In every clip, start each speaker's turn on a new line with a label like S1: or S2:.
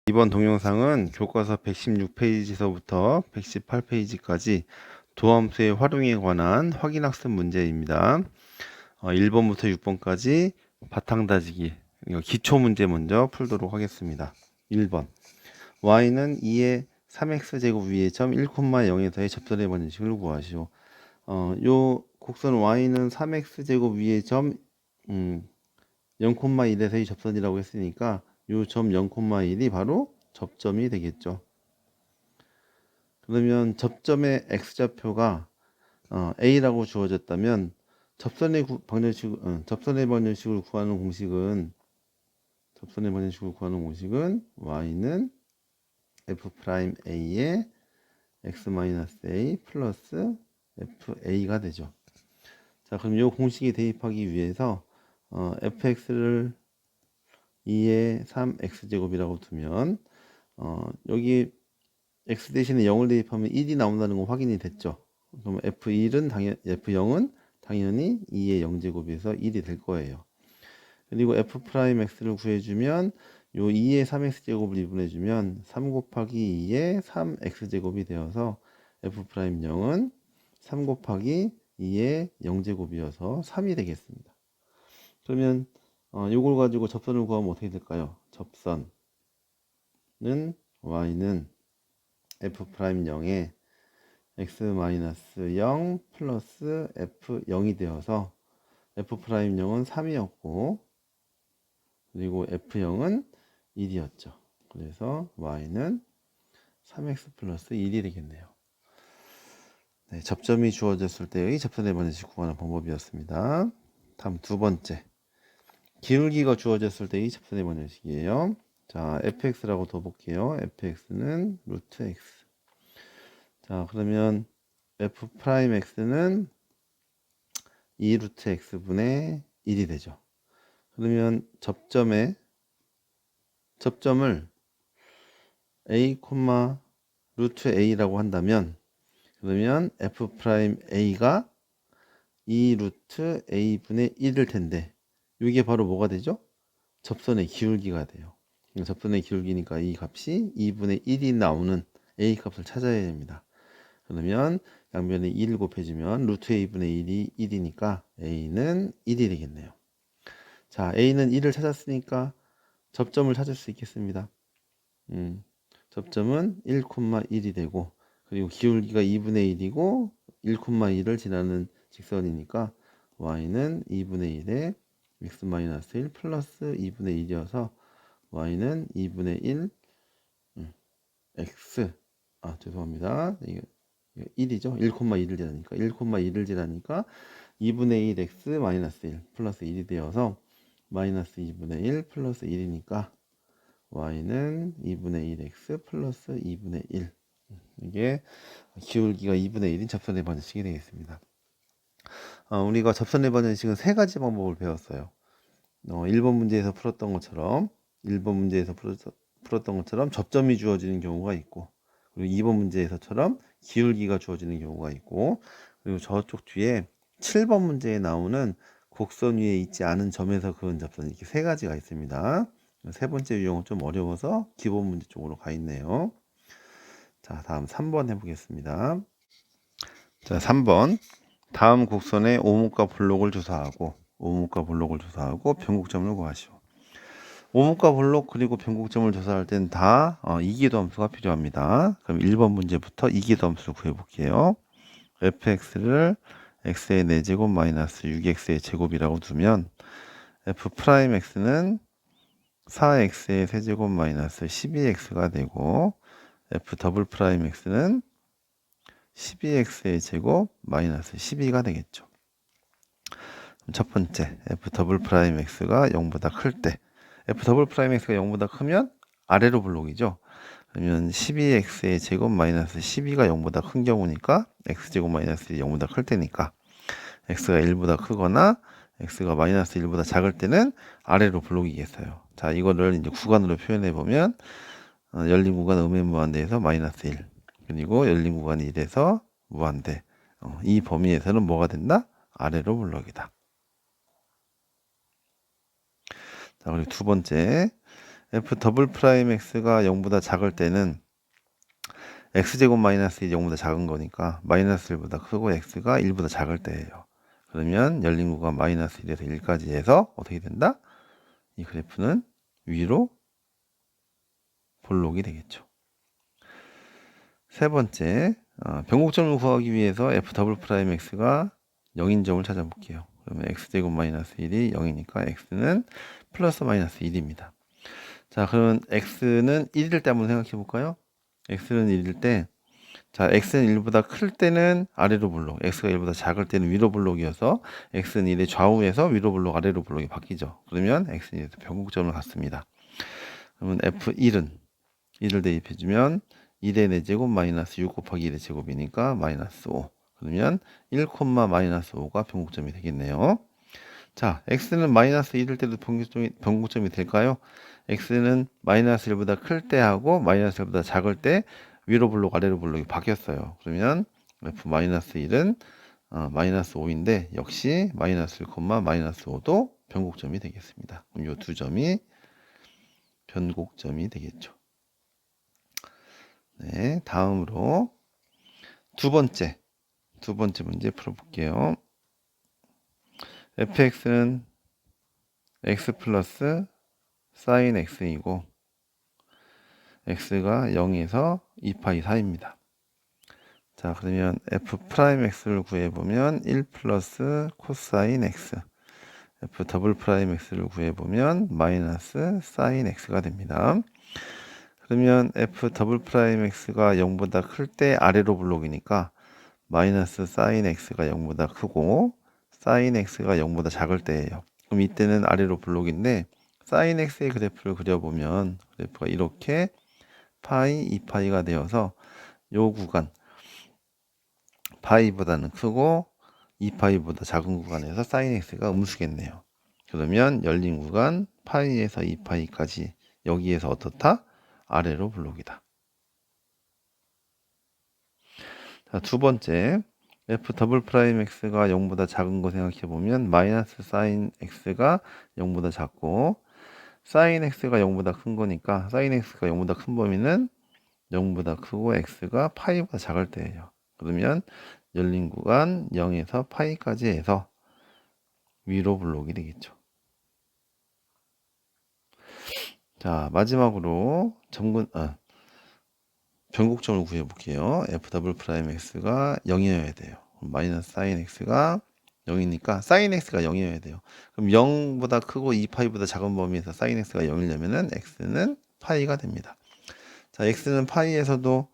S1: 이번 동영상은 교과서 116페이지서부터 118페이지까지 도함수의 활용에 관한 확인학습 문제입니다. 1번부터 6번까지 바탕다지기 기초 문제 먼저 풀도록 하겠습니다. 1번 y는 2의 3x제곱 위의 점 1,0에서의 접선의 방정식을 구하시오. 요 곡선 y는 3x제곱 위의 점 0,1에서의 접선이라고 했으니까 요 점 0,1이 바로 접점이 되겠죠. 그러면 접점의 x좌표가 a라고 주어졌다면 접선의 방정식을 구하는 공식은 y는 f'a의 x-a 플러스 fa가 되죠. 자, 그럼 이 공식에 대입하기 위해서 fx를 2의 3x제곱이라고 두면 여기 x 대신에 0을 대입하면 1이 나온다는 거 확인이 됐죠. 그럼 f0은 당연히 2의 0제곱에서 1이 될 거예요. 그리고 f'x를 구해주면 요 2의 3x제곱을 미분해주면 3 곱하기 2의 3x제곱이 되어서 f'0은 3 곱하기 2의 0제곱이어서 3이 되겠습니다. 그러면 요걸 가지고 접선을 구하면 어떻게 될까요? 접선은 y는 f'0에 x-0 플러스 f0이 되어서 f'0은 3이었고 그리고 f0은 1이었죠. 그래서 y는 3x 플러스 1이 되겠네요. 네, 접점이 주어졌을 때의 접선의 방정식 구하는 방법이었습니다. 다음 두 번째, 기울기가 주어졌을 때의 접선의 방정식이에요. 자, fx라고 둬볼게요. fx는 루트 x. 자, 그러면 f'x는 2 루트 x분의 1이 되죠. 그러면 접점을 a, 루트 a라고 한다면 그러면 f'a가 2 루트 a분의 1일 텐데 이게 바로 뭐가 되죠? 접선의 기울기가 돼요. 접선의 기울기니까 이 값이 2분의 1이 나오는 a 값을 찾아야 됩니다. 그러면 양변에 1 곱해주면 루트 a분의 1이 1이니까 a는 1이 되겠네요. 자, a는 1을 찾았으니까 접점을 찾을 수 있겠습니다. 접점은 1,1이 되고 그리고 기울기가 2분의 1이고 1,1을 지나는 직선이니까 y는 2분의 1에 x-1 플러스 2분의 1이어서 y는 2분의 1 x 죄송합니다. 이게 1이죠. 1,1을 지나니까 1,1을 지나니까 2분의 1 x 마이너스 1 플러스 1이 되어서 마이너스 2분의 1 플러스 1이니까 y는 2분의 1x 플러스 2분의 1. 이게 기울기가 2분의 1인 접선의 방정식이 되겠습니다. 우리가 접선의 방정식은 세 가지 방법을 배웠어요. 1번 문제에서 풀었던 것처럼 접점이 주어지는 경우가 있고 그리고 2번 문제에서처럼 기울기가 주어지는 경우가 있고 그리고 저쪽 뒤에 7번 문제에 나오는 곡선 위에 있지 않은 점에서 그은 접선 이렇게 세 가지가 있습니다. 세 번째 유형은 좀 어려워서 기본 문제 쪽으로 가 있네요. 자, 다음 3번 해보겠습니다. 자, 3번 다음 곡선의 오목과 블록을 조사하고 변곡점을 구하시오. 오목과 블록 그리고 변곡점을 조사할 땐 다 이기도 함수가 필요합니다. 그럼 1번 문제부터 이기도 함수를 구해볼게요. fx를 x의 4제곱 마이너스 6x의 제곱이라고 두면 f'x는 4x의 세제곱 마이너스 12x가 되고 f'x는 12x의 제곱 마이너스 12가 되겠죠. 첫 번째 f'x가 0보다 클 때 f'x가 0보다 크면 아래로 블록이죠. 그러면 12x의 제곱 마이너스 12가 0보다 큰 경우니까 x제곱 마이너스 1이 0보다 클 때니까 x가 1보다 크거나 x가 마이너스 1보다 작을 때는 아래로 블록이겠어요. 자, 이거를 이제 구간으로 표현해 보면 열린 구간 음의 무한대에서 마이너스 1 그리고 열린 구간이 1에서 무한대 이 범위에서는 뭐가 된다? 아래로 블록이다. 자, 그리고 두 번째 f 더블 프라임 x가 0보다 작을 때는 x제곱 마이너스 1이 0보다 작은 거니까 마이너스 1보다 크고 x가 1보다 작을 때예요. 그러면 열린 구간 마이너스 1에서 1까지 해서 어떻게 된다? 이 그래프는 위로 볼록이 되겠죠. 세 번째, 변곡점을 구하기 위해서 f 더블 프라임 x가 0인 점을 찾아볼게요. 그러면 x제곱 마이너스 1이 0이니까 x는 플러스 마이너스 1입니다. 자, 그러면 x는 1일 때 한번 생각해 볼까요? x는 1일 때, 자, x는 1보다 클 때는 아래로 볼록, x가 1보다 작을 때는 위로 볼록이어서 x는 1의 좌우에서 위로 볼록, 아래로 볼록이 바뀌죠. 그러면 x는 1에서 변곡점을 갖습니다. 그러면 f1은 1을 대입해주면 1의 4제곱 마이너스 6 곱하기 1의 제곱이니까 마이너스 5. 그러면 1, 마이너스 5가 변곡점이 되겠네요. 자, x는 마이너스 1일 때도 변곡점이 될까요? x는 마이너스 1보다 클 때 하고 마이너스 1보다 작을 때 위로 블록 아래로 블록이 바뀌었어요. 그러면 f 마이너스 1은 마이너스 5인데 역시 마이너스 1, 마이너스 5도 변곡점이 되겠습니다. 그럼 이 두 점이 변곡점이 되겠죠. 네, 다음으로 두 번째 문제 풀어볼게요. fx는 x 플러스 sin x이고 x가 0에서 2파이 사이입니다. 자, 그러면 f 프라임 x를 구해보면 1 플러스 코사인 x, f 더블 프라임 x를 구해보면 마이너스 사인 x가 됩니다. 그러면 f 더블 프라임 x가 0보다 클 때 아래로 블록이니까 마이너스 사인 x가 0보다 크고 사인 x가 0보다 작을 때예요. 그럼 이때는 아래로 블록인데 사인 x의 그래프를 그려보면 그래프가 이렇게 파이 2파이가 되어서 요 구간 파이보다는 크고 2파이보다 작은 구간에서 사인 x가 음수겠네요. 그러면 열린 구간 파이에서 2파이까지 여기에서 어떻다? 아래로 블록이다. 자, 두 번째, f 더블 프라임 x가 0보다 작은 거 생각해 보면 마이너스 사인 x가 0보다 작고 사인 x가 0보다 큰 거니까 사인 x가 0보다 큰 범위는 0보다 크고 x가 파이보다 작을 때예요. 그러면 열린 구간 0에서 파이까지 해서 위로 블록이 되겠죠. 자, 마지막으로 변곡점을 구해볼게요. f 더블 프라임 x가 0이어야 돼요. 마이너스 사인 x가 0이니까 사인 x가 0이어야 돼요. 그럼 0보다 크고 2파이보다 작은 범위에서 사인 x가 0이려면은 x는 파이가 됩니다. 자, x는 파이에서도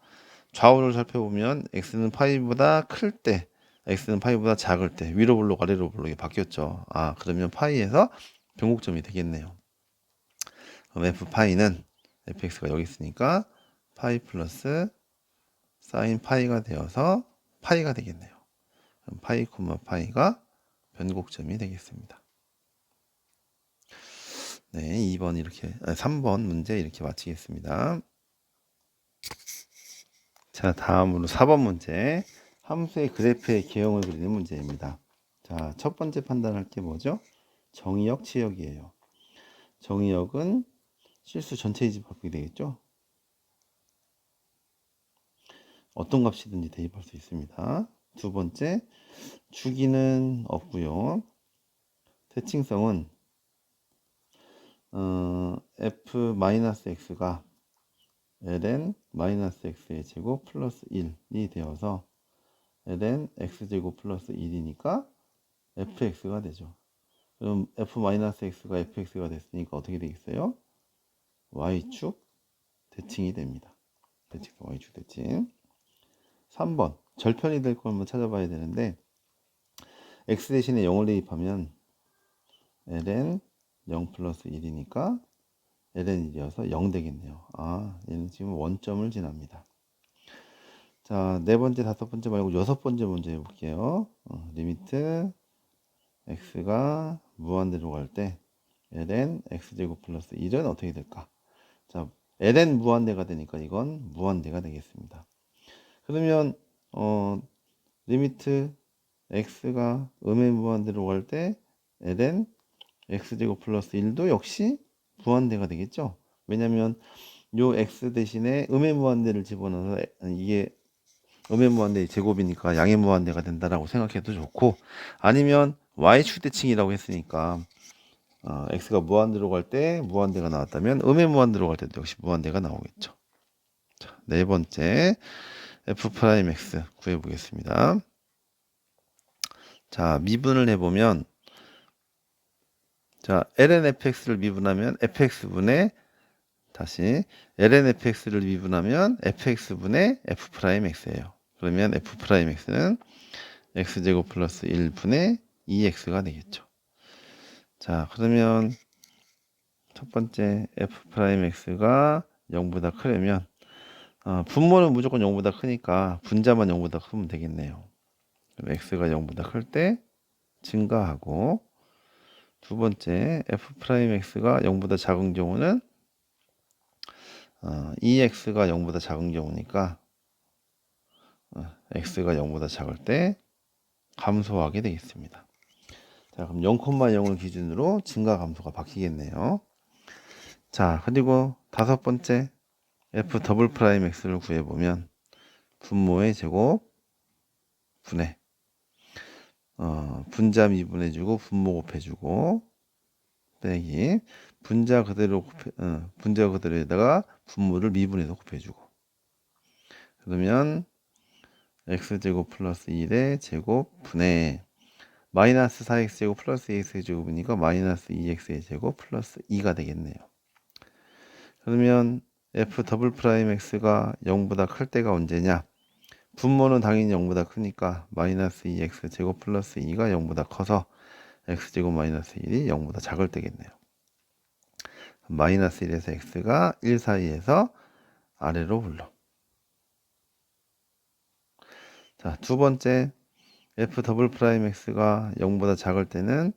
S1: 좌우를 살펴보면 x는 파이보다 클 때, x는 파이보다 작을 때 위로 블록 아래로 블록이 바뀌었죠. 그러면 파이에서 변곡점이 되겠네요. 그럼 f 파이는 fx가 여기 있으니까 파이 플러스 사인 파이가 되어서 파이가 되겠네요. 그럼 파이, 파이가 변곡점이 되겠습니다. 네, 3번 문제 이렇게 마치겠습니다. 자, 다음으로 4번 문제. 함수의 그래프의 개형을 그리는 문제입니다. 자, 첫 번째 판단할 게 뭐죠? 정의역, 치역이에요. 정의역은 실수 전체 이집합이 되겠죠? 어떤 값이든지 대입할 수 있습니다. 두 번째, 주기는 없고요. 대칭성은 f-x가 ln-x의 제곱 플러스 1이 되어서 ln x제곱 플러스 1이니까 fx가 되죠. 그럼 f-x가 fx가 됐으니까 어떻게 되겠어요? y축 대칭이 됩니다. 대칭성 y축 대칭. 3번 절편이 될 걸 한번 찾아봐야 되는데 x 대신에 0을 대입하면 ln 0 플러스 1이니까 ln 1이어서 0 되겠네요. 얘는 지금 원점을 지납니다. 자, 네 번째, 다섯 번째 말고 여섯 번째 문제 해볼게요. 리미트 x가 무한대로 갈 때 ln x제곱 플러스 1은 어떻게 될까? 자, ln 무한대가 되니까 이건 무한대가 되겠습니다. 그러면 리미트 x가 음의 무한대로 갈 때 ln x제곱 플러스 1도 역시 무한대가 되겠죠? 왜냐면 요 x 대신에 음의 무한대를 집어넣어서 이게 음의 무한대의 제곱이니까 양의 무한대가 된다라고 생각해도 좋고, 아니면 y축 대칭이라고 했으니까 x가 무한대로 갈 때 무한대가 나왔다면 음의 무한대로 갈 때도 역시 무한대가 나오겠죠. 자, 네 번째 f'x 구해보겠습니다. 자, 미분을 해보면, 자, ln fx를 미분하면 fx분의, 다시 ln fx를 미분하면 fx분의 f'x예요. 그러면 f'x는 x제곱 플러스 1분의 2x가 되겠죠. 자, 그러면 첫 번째 f'x가 0보다 크려면 분모는 무조건 0보다 크니까 분자만 0보다 크면 되겠네요. 그럼 x가 0보다 클 때 증가하고, 두 번째 f'x가 0보다 작은 경우는 2x가 0보다 작은 경우니까 x가 0보다 작을 때 감소하게 되겠습니다. 자, 그럼 0,0을 기준으로 증가 감소가 바뀌겠네요. 자, 그리고 다섯 번째 f'x를 구해보면 분모의 제곱 분해, 분자 미분해주고 분모 곱해주고 빼기 분자 그대로에다가 분모를 미분해서 곱해주고, 그러면 x제곱 플러스 1의 제곱 분해 마이너스 4x제곱 플러스 2x제곱이니까 마이너스 2x의 제곱 플러스 2가 되겠네요. 그러면 f'x가 0보다 클 때가 언제냐? 분모는 당연히 0보다 크니까 마이너스 2x 제곱 플러스 2가 0보다 커서 x제곱 마이너스 1이 0보다 작을 때겠네요. 마이너스 1에서 x가 1 사이에서 아래로 흘러. 자, 두 번째 f'x가 0보다 작을 때는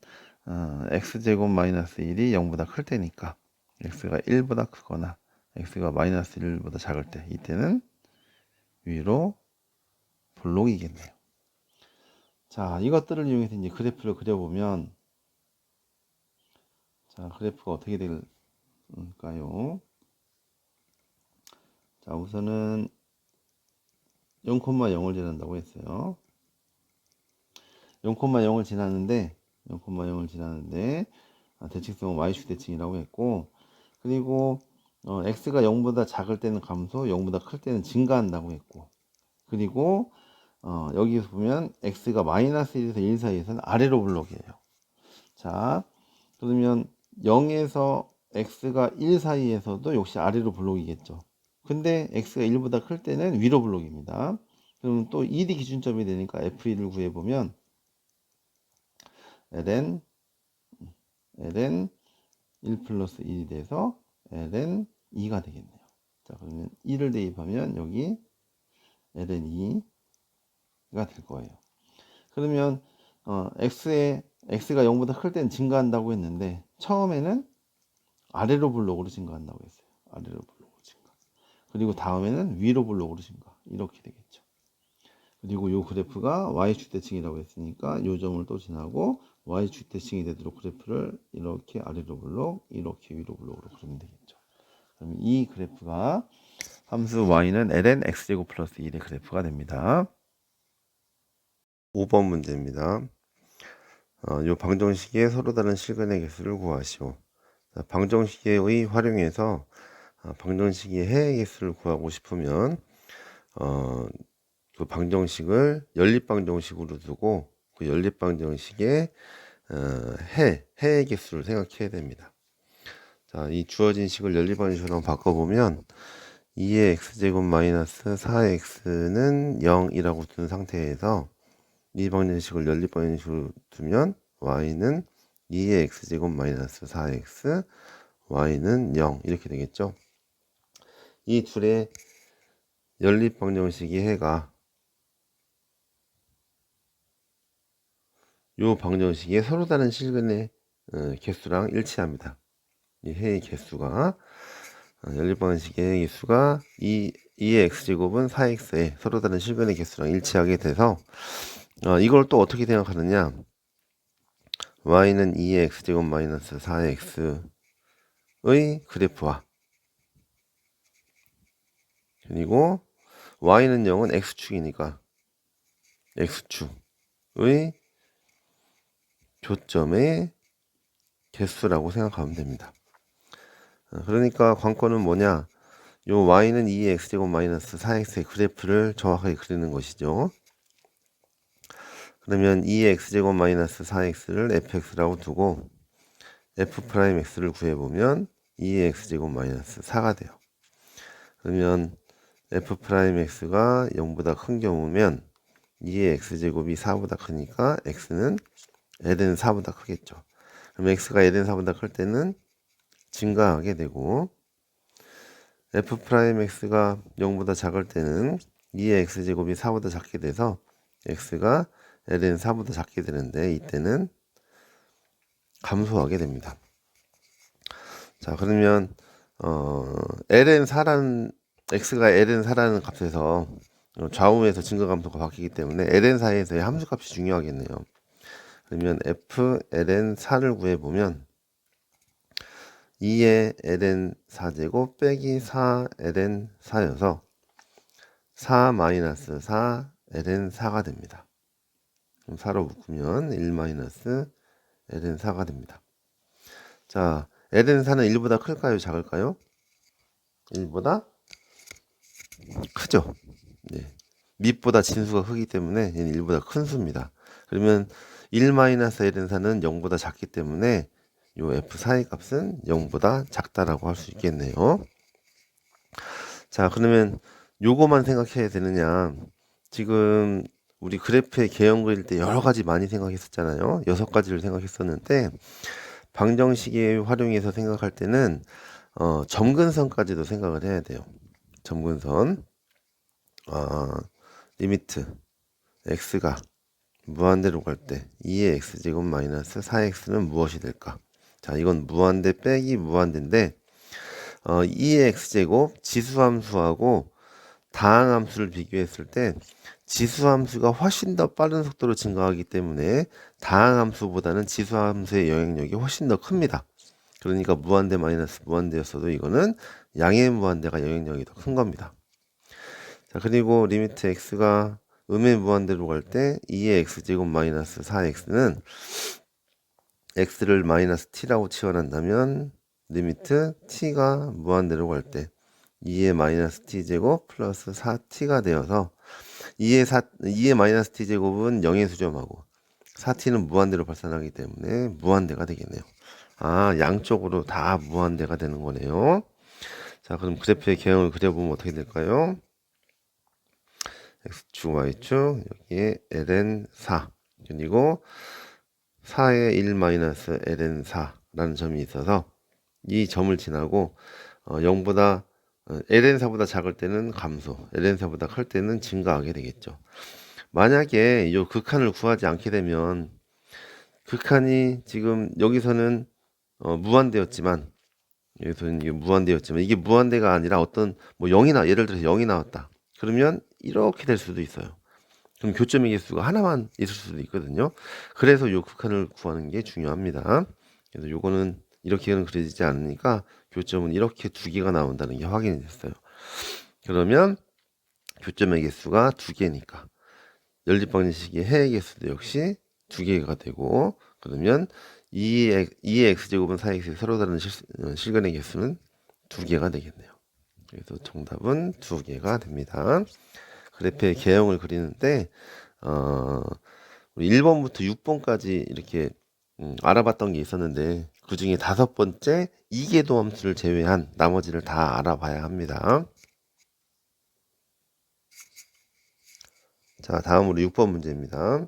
S1: x제곱 마이너스 1이 0보다 클 때니까 x가 1보다 크거나 x가 마이너스 1보다 작을 때, 이때는 위로 볼록이겠네요. 자, 이것들을 이용해서 이제 그래프를 그려보면, 자, 그래프가 어떻게 될까요? 자, 우선은 0,0을 지난다고 했어요. 0,0을 지나는데 대칭성은 y축 대칭이라고 했고, 그리고 x가 0보다 작을 때는 감소, 0보다 클 때는 증가한다고 했고, 그리고 여기서 보면 x가 마이너스 1에서 1 사이에서는 아래로 블록이에요. 자, 그러면 0에서 x가 1 사이에서도 역시 아래로 블록이겠죠. 근데 x가 1보다 클 때는 위로 블록입니다. 그럼 또 1이 기준점이 되니까 f1을 구해보면 ln 1 플러스 1이 돼서 ln 2가 되겠네요. 자, 그러면 1을 대입하면 여기 ln 2가 될 거예요. 그러면 x가 0보다 클 때는 증가한다고 했는데, 처음에는 아래로 블록으로 증가한다고 했어요. 아래로 블록으로 증가. 그리고 다음에는 위로 블록으로 증가. 이렇게 되겠죠. 그리고 이 그래프가 y축 대칭이라고 했으니까 이 점을 또 지나고 y축 대칭이 되도록 그래프를 이렇게 아래로 블록, 이렇게 위로 블록으로 그리면 되겠죠. 그러면 이 그래프가 함수 y는 ln x제곱 플러스 1의 그래프가 됩니다.
S2: 5번 문제입니다. 이 방정식의 서로 다른 실근의 개수를 구하시오. 방정식의 활용해서 방정식의 해의 개수를 구하고 싶으면 그 방정식을 연립방정식으로 두고 그 연립방정식의 해의 개수를 생각해야 됩니다. 자, 이 주어진 식을 연립방정식으로 바꿔보면 2의 x제곱 마이너스 4x는 0이라고 둔 상태에서 이 방정식을 연립방정식으로 두면 y는 2의 x제곱 마이너스 4x, y는 0 이렇게 되겠죠. 이 둘의 연립방정식의 해가 이 방정식의 서로 다른 실근의 개수랑 일치합니다. 이 해의 개수가 연립방정식의 해의 개수가 2의 x제곱은 4x의 서로 다른 실근의 개수랑 일치하게 돼서 이걸 또 어떻게 생각하느냐, y는 2의 x제곱 마이너스 4x의 그래프와 그리고 y는 0은 x축이니까 x축의 교점의 개수라고 생각하면 됩니다. 그러니까 관건은 뭐냐? 요 y는 2의 x제곱 마이너스 4x의 그래프를 정확하게 그리는 것이죠. 그러면 2의 x제곱 마이너스 4x를 fx라고 두고 f'x를 구해보면 2의 x제곱 마이너스 4가 돼요. 그러면 f'x가 0보다 큰 경우면 2의 x제곱이 4보다 크니까 x는 ln 4보다 크겠죠. 그럼 x가 ln 4보다 클 때는 증가하게 되고 f'x가 0보다 작을 때는 2의 x제곱이 4보다 작게 돼서 x가 ln 4보다 작게 되는데 이때는 감소하게 됩니다. 자, 그러면 ln 4라는 x가 ln 4라는 값에서 좌우에서 증가 감소가 바뀌기 때문에 ln 4에서의 함수값이 중요하겠네요. 그러면 f ln 4를 구해보면 2의 ln 4제곱 빼기 4 ln 4여서 4 마이너스 4 ln 4가 됩니다. 그럼 4로 묶으면 1 마이너스 ln 4가 됩니다. 자, ln 4는 1보다 클까요? 작을까요? 1보다 크죠. 네. 밑보다 진수가 크기 때문에 얘는 1보다 큰 수입니다. 그러면 1 마이너스 ln 4는 0보다 작기 때문에 요 f4의 값은 0보다 작다라고 할 수 있겠네요. 자, 그러면 요거만 생각해야 되느냐? 지금 우리 그래프의 개형 그릴 때 여러 가지 많이 생각했었잖아요. 6가지를 생각했었는데 방정식에 활용해서 생각할 때는 점근선까지도 생각을 해야 돼요. 점근선 리미트 x가 무한대로 갈 때 2의 x제곱 마이너스 4x는 무엇이 될까? 자, 이건 무한대 빼기 무한대인데 2의 x제곱 지수함수하고 다항함수를 비교했을 때 지수함수가 훨씬 더 빠른 속도로 증가하기 때문에 다항함수보다는 지수함수의 영향력이 훨씬 더 큽니다. 그러니까 무한대 마이너스 무한대였어도 이거는 양의 무한대가 영향력이 더 큰 겁니다. 자, 그리고 리미트 x가 음의 무한대로 갈 때 2의 x제곱 마이너스 4x는 x를 마이너스 t라고 치환한다면 리미트 t가 무한대로 갈 때 2의 마이너스 t제곱 플러스 4t가 되어서 2의 마이너스 t제곱은 0의 수점하고 4t는 무한대로 발산하기 때문에 무한대가 되겠네요. 양쪽으로 다 무한대가 되는 거네요. 자, 그럼 그래프의 개형을 그려보면 어떻게 될까요? x축, y축, 여기에 ln 4 그리고 4의 1 마이너스 ln 4라는 점이 있어서 이 점을 지나고 0보다 ln 4보다 작을 때는 감소, ln 4보다 클 때는 증가하게 되겠죠. 만약에 이 극한을 구하지 않게 되면 극한이 지금 여기서는 무한대였지만 여기서는 이게 무한대였지만 이게 무한대가 아니라 어떤 뭐 0이나 예를 들어서 0이 나왔다. 그러면 이렇게 될 수도 있어요. 그럼 교점의 개수가 하나만 있을 수도 있거든요. 그래서 요 극한을 구하는 게 중요합니다. 그래서 요거는 이렇게는 그려지지 않으니까 교점은 이렇게 2개가 나온다는 게 확인이 됐어요. 그러면 교점의 개수가 2개니까 연립방정식의 해의 개수도 역시 2개가 되고 그러면 2의 x제곱은 4x의 서로 다른 실근의 개수는 2개가 되겠네요. 그래서 정답은 2개가 됩니다. 그래프의 개형을 그리는데 우리 1번부터 6번까지 이렇게 알아봤던 게 있었는데 그 중에 5번째 이계도 함수를 제외한 나머지를 다 알아봐야 합니다. 자, 다음으로 6번 문제입니다.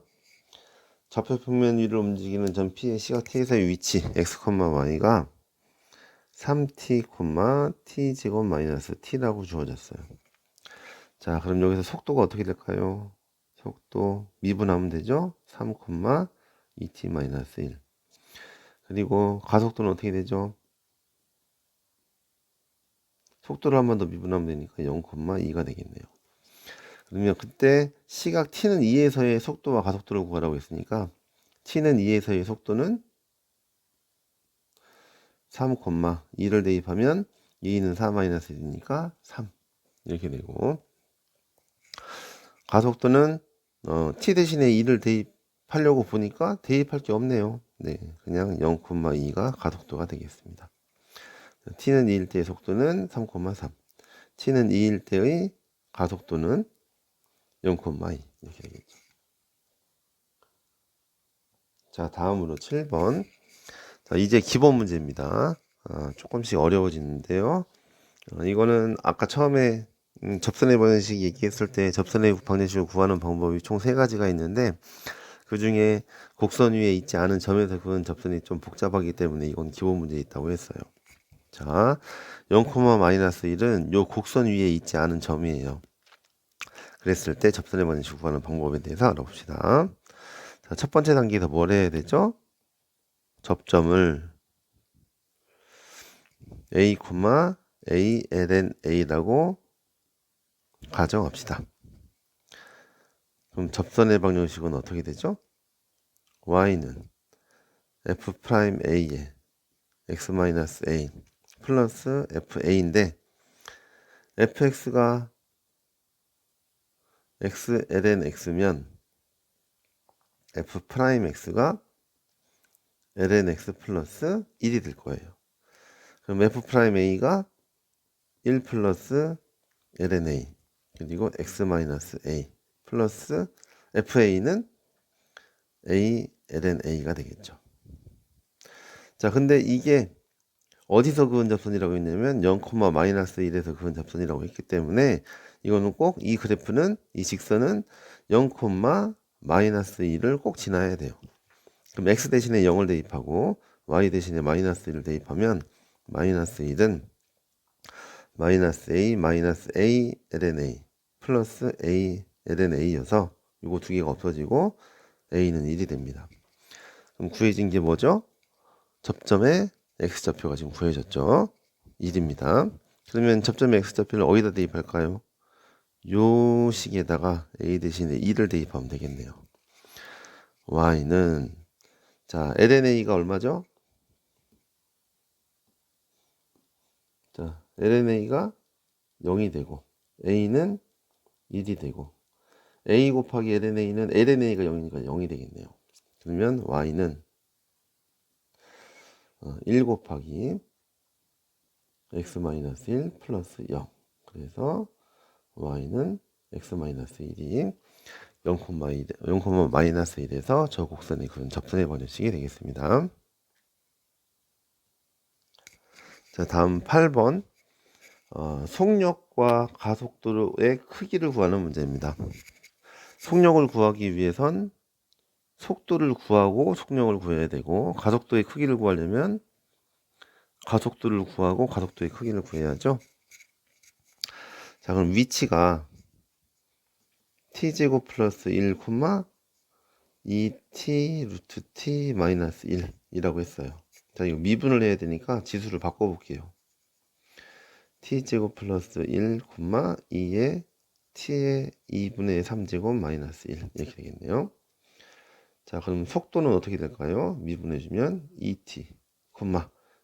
S2: 좌표 평면 위를 움직이는 점 P의 시각 T에서의 위치 x, y가 3t, t제곱 마이너스 t라고 주어졌어요. 자, 그럼 여기서 속도가 어떻게 될까요? 속도 미분하면 되죠? 3, 2t 마이너스 1. 그리고 가속도는 어떻게 되죠? 속도를 한 번 더 미분하면 되니까 0,2가 되겠네요. 그러면 그때 시각 t는 2에서의 속도와 가속도를 구하라고 했으니까 t는 2에서의 속도는 3,2를 대입하면 2는 4-1이니까 3. 이렇게 되고, 가속도는 t 대신에 2를 대입하려고 보니까 대입할 게 없네요. 네, 그냥 0,2가 가속도가 되겠습니다. t는 2일 때의 속도는 3,3, t는 2일 때의 가속도는 0,2 이렇게 되겠죠. 자, 다음으로 7번. 자, 이제 기본 문제입니다. 조금씩 어려워지는데요. 이거는 아까 처음에 접선의 방정식 얘기했을 때 접선의 방정식을 구하는 방법이 총 3가지가 있는데, 그 중에 곡선 위에 있지 않은 점에서 그은 접선이 좀 복잡하기 때문에 이건 기본 문제에 있다고 했어요. 자, 0,-1은 요 곡선 위에 있지 않은 점이에요. 그랬을 때 접선의 방정식 구하는 방법에 대해서 알아봅시다. 자, 첫 번째 단계에서 뭘 해야 되죠? 접점을 a, a, ln a라고 가정합시다. 그럼 접선의 방정식은 어떻게 되죠? y는 f'a에 x-a 플러스 fa인데, fx가 x ln x면 f'x가 ln x 플러스 1이 될 거예요. 그럼 f'a가 1 플러스 ln a 그리고 x-a 플러스 fa는 a ln a가 되겠죠. 자, 근데 이게 어디서 그은 접선이라고 했냐면 0,-1에서 그은 접선이라고 했기 때문에 이거는 꼭 이 그래프는 이 직선은 0,-1을 꼭 지나야 돼요. 그럼 x 대신에 0을 대입하고 y 대신에 -1을 대입하면 -1은 -a ln a 플러스 a ln a여서 이거 두 개가 없어지고 a는 1이 됩니다. 그럼 구해진 게 뭐죠? 접점의 x좌표가 지금 구해졌죠. 1입니다. 그러면 접점의 x좌표를 어디다 대입할까요? 요 식에다가 a 대신에 2를 대입하면 되겠네요. y는 자, lna가 얼마죠? 자, lna가 0이 되고 a는 1이 되고 a 곱하기 lna는 lna가 0이니까 0이 되겠네요. 그러면 y는 1 곱하기 x-1 플러스 0. 그래서 y는 x-1이 0,-1에서 저 곡선의 그은 접선의 방정식이 되겠습니다. 자, 다음 8번. 속력과 가속도의 크기를 구하는 문제입니다. 속력을 구하기 위해선 속도를 구하고 속력을 구해야 되고, 가속도의 크기를 구하려면 가속도를 구하고 가속도의 크기를 구해야죠. 자, 그럼 위치가 t제곱 플러스 1, 2t 루트 t 마이너스 1이라고 했어요. 자, 이거 미분을 해야 되니까 지수를 바꿔볼게요. t제곱 플러스 1, 2에 t의 2분의 3제곱 마이너스 1 이렇게 되겠네요. 자, 그럼 속도는 어떻게 될까요? 미분해주면 2t,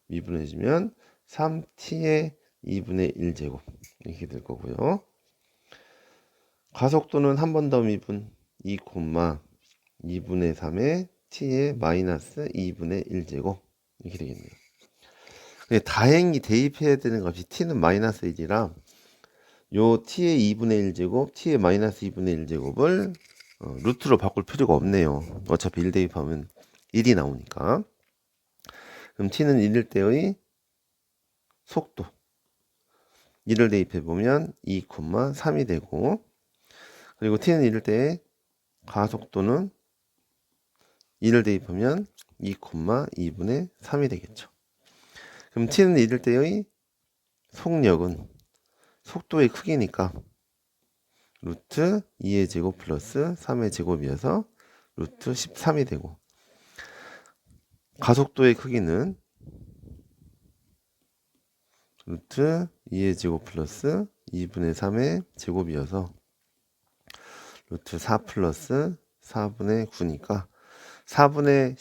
S2: 미분해주면 3t의 2분의 1제곱 이렇게 될 거고요. 가속도는 한 번 더 미분 2, 2분의 3의 t의 마이너스 2분의 1제곱 이렇게 되겠네요. 근데 다행히 대입해야 되는 값이 t는 마이너스 1이라 요 t의 2분의 1제곱, t의 마이너스 2분의 1제곱을 루트로 바꿀 필요가 없네요. 어차피 1 대입하면 1이 나오니까. 그럼 t는 1일 때의 속도 1을 대입해보면 2, 3이 되고, 그리고 t는 1일 때의 가속도는 1을 대입하면 2, 2분의 3이 되겠죠. 그럼 t는 1일 때의 속력은 속도의 크기니까 루트 2의 제곱 플러스 3의 제곱이어서 루트 13이 되고, 가속도의 크기는 루트 2의 제곱 플러스 2분의 3의 제곱이어서 루트 4 플러스 4분의 9니까 4분의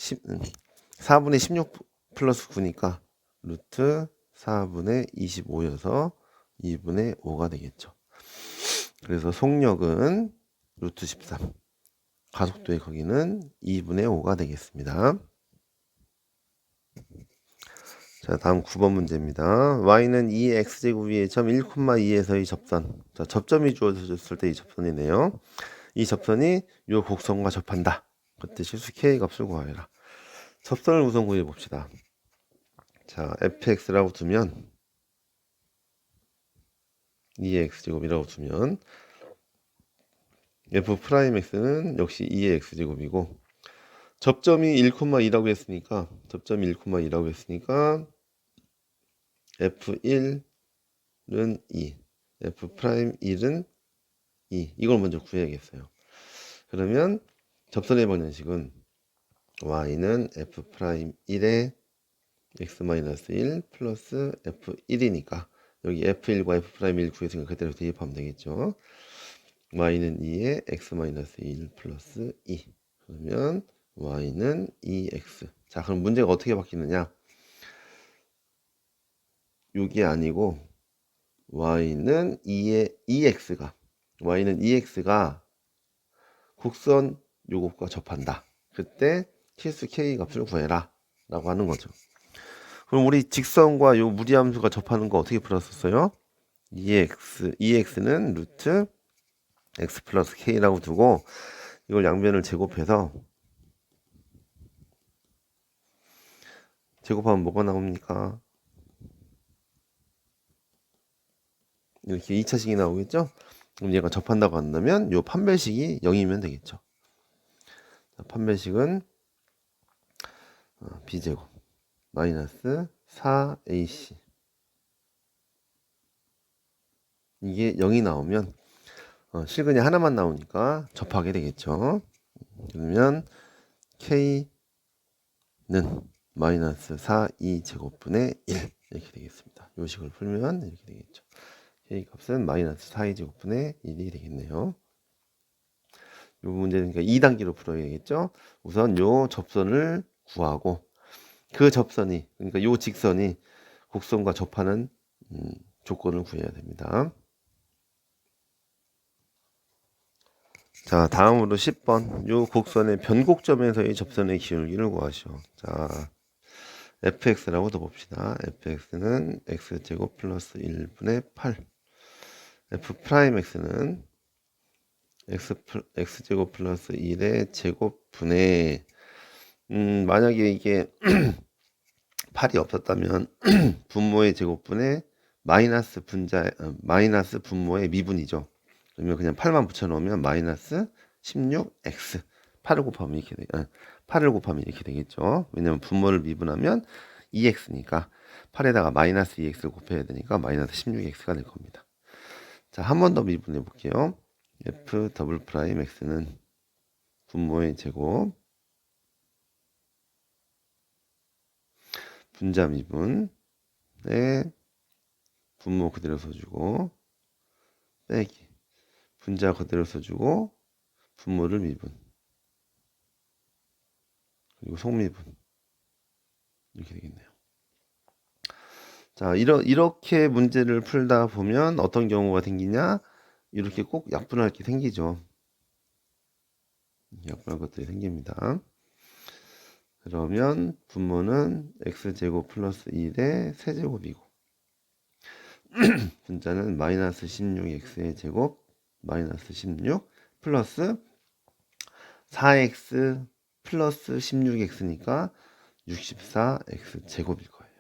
S2: 16 플러스 9니까 루트 4분의 25여서 2분의 5가 되겠죠. 그래서 속력은 루트 13. 가속도의 거기는 2분의 5가 되겠습니다. 자, 다음 9번 문제입니다. y는 2의 x제곱 위에 점 1,2에서의 접선. 자, 접점이 주어졌을 때 이 접선이네요. 이 접선이 요 곡선과 접한다. 그때 실수 k 값을 구하여라. 접선을 우선 구해 봅시다. 자, fx라고 두면 2의 x제곱이라고 두면 f'x는 역시 2의 x제곱이고 접점이 1,2라고 했으니까 접점이 1,2라고 했으니까 f1은 2, f'1은 2. 이걸 먼저 구해야겠어요. 그러면 접선의 방정식은 y는 f'1에 x-1 플러스 f1이니까 여기 f1과 f'1 구했으니까 그대로 대입하면 되겠죠. y는 2에 x-1 플러스 2. 그러면 y는 2x. 자, 그럼 문제가 어떻게 바뀌느냐? 이게 아니고 y는 2x가 곡선 요것과 접한다. 그때 실수 k 값을 구해라 라고 하는 거죠. 그럼 우리 직선과 요 무리함수가 접하는 거 어떻게 풀었었어요? 2x는 루트 x 플러스 k라고 두고 이걸 양변을 제곱해서 제곱하면 뭐가 나옵니까? 이렇게 2차식이 나오겠죠? 그럼 얘가 접한다고 한다면 요 판별식이 0이면 되겠죠. 자, 판별식은 b제곱 마이너스 4ac 이게 0이 나오면 실근이 하나만 나오니까 접하게 되겠죠. 그러면 k는 마이너스 4e 제곱분의 1 이렇게 되겠습니다. 요 식을 풀면 이렇게 되겠죠. k 값은 마이너스 4e 제곱분의 1이 되겠네요. 요 문제는 그러니까 2단계로 풀어야겠죠. 우선 요 접선을 구하고 그 접선이 그러니까 요 직선이 곡선과 접하는 조건을 구해야 됩니다. 자, 다음으로 10번 요 곡선의 변곡점에서의 접선의 기울기를 구하시오. 자, fx라고 더 봅시다. fx는 x제곱 플러스 1분의 8 f'x는 x제곱 플러스 1의 제곱분의 만약에 이게 8이 없었다면 분모의 제곱분의 마이너스 분모의 미분이죠. 그러면 그냥 8만 붙여놓으면 마이너스 16x 8을 곱하면 이렇게 되겠죠. 왜냐면 분모를 미분하면 2x니까 8에다가 마이너스 2x 곱해야 되니까 마이너스 16x가 될 겁니다. 자, 한 번 더 미분해 볼게요. f'(x는) 분모의 제곱 분자 미분에 분모 그대로 써주고 빼기 분자 그대로 써주고 분모를 미분 그리고 속미분 이렇게 되겠네요. 자, 이렇게 문제를 풀다 보면 어떤 경우가 생기냐? 이렇게 꼭 약분할 게 생기죠. 약분할 것들이 생깁니다. 그러면 분모는 x제곱 플러스 1의 세제곱이고 분자는 마이너스 16x의 제곱 마이너스 16 플러스 4x 플러스 16x니까 64x 제곱일 거예요.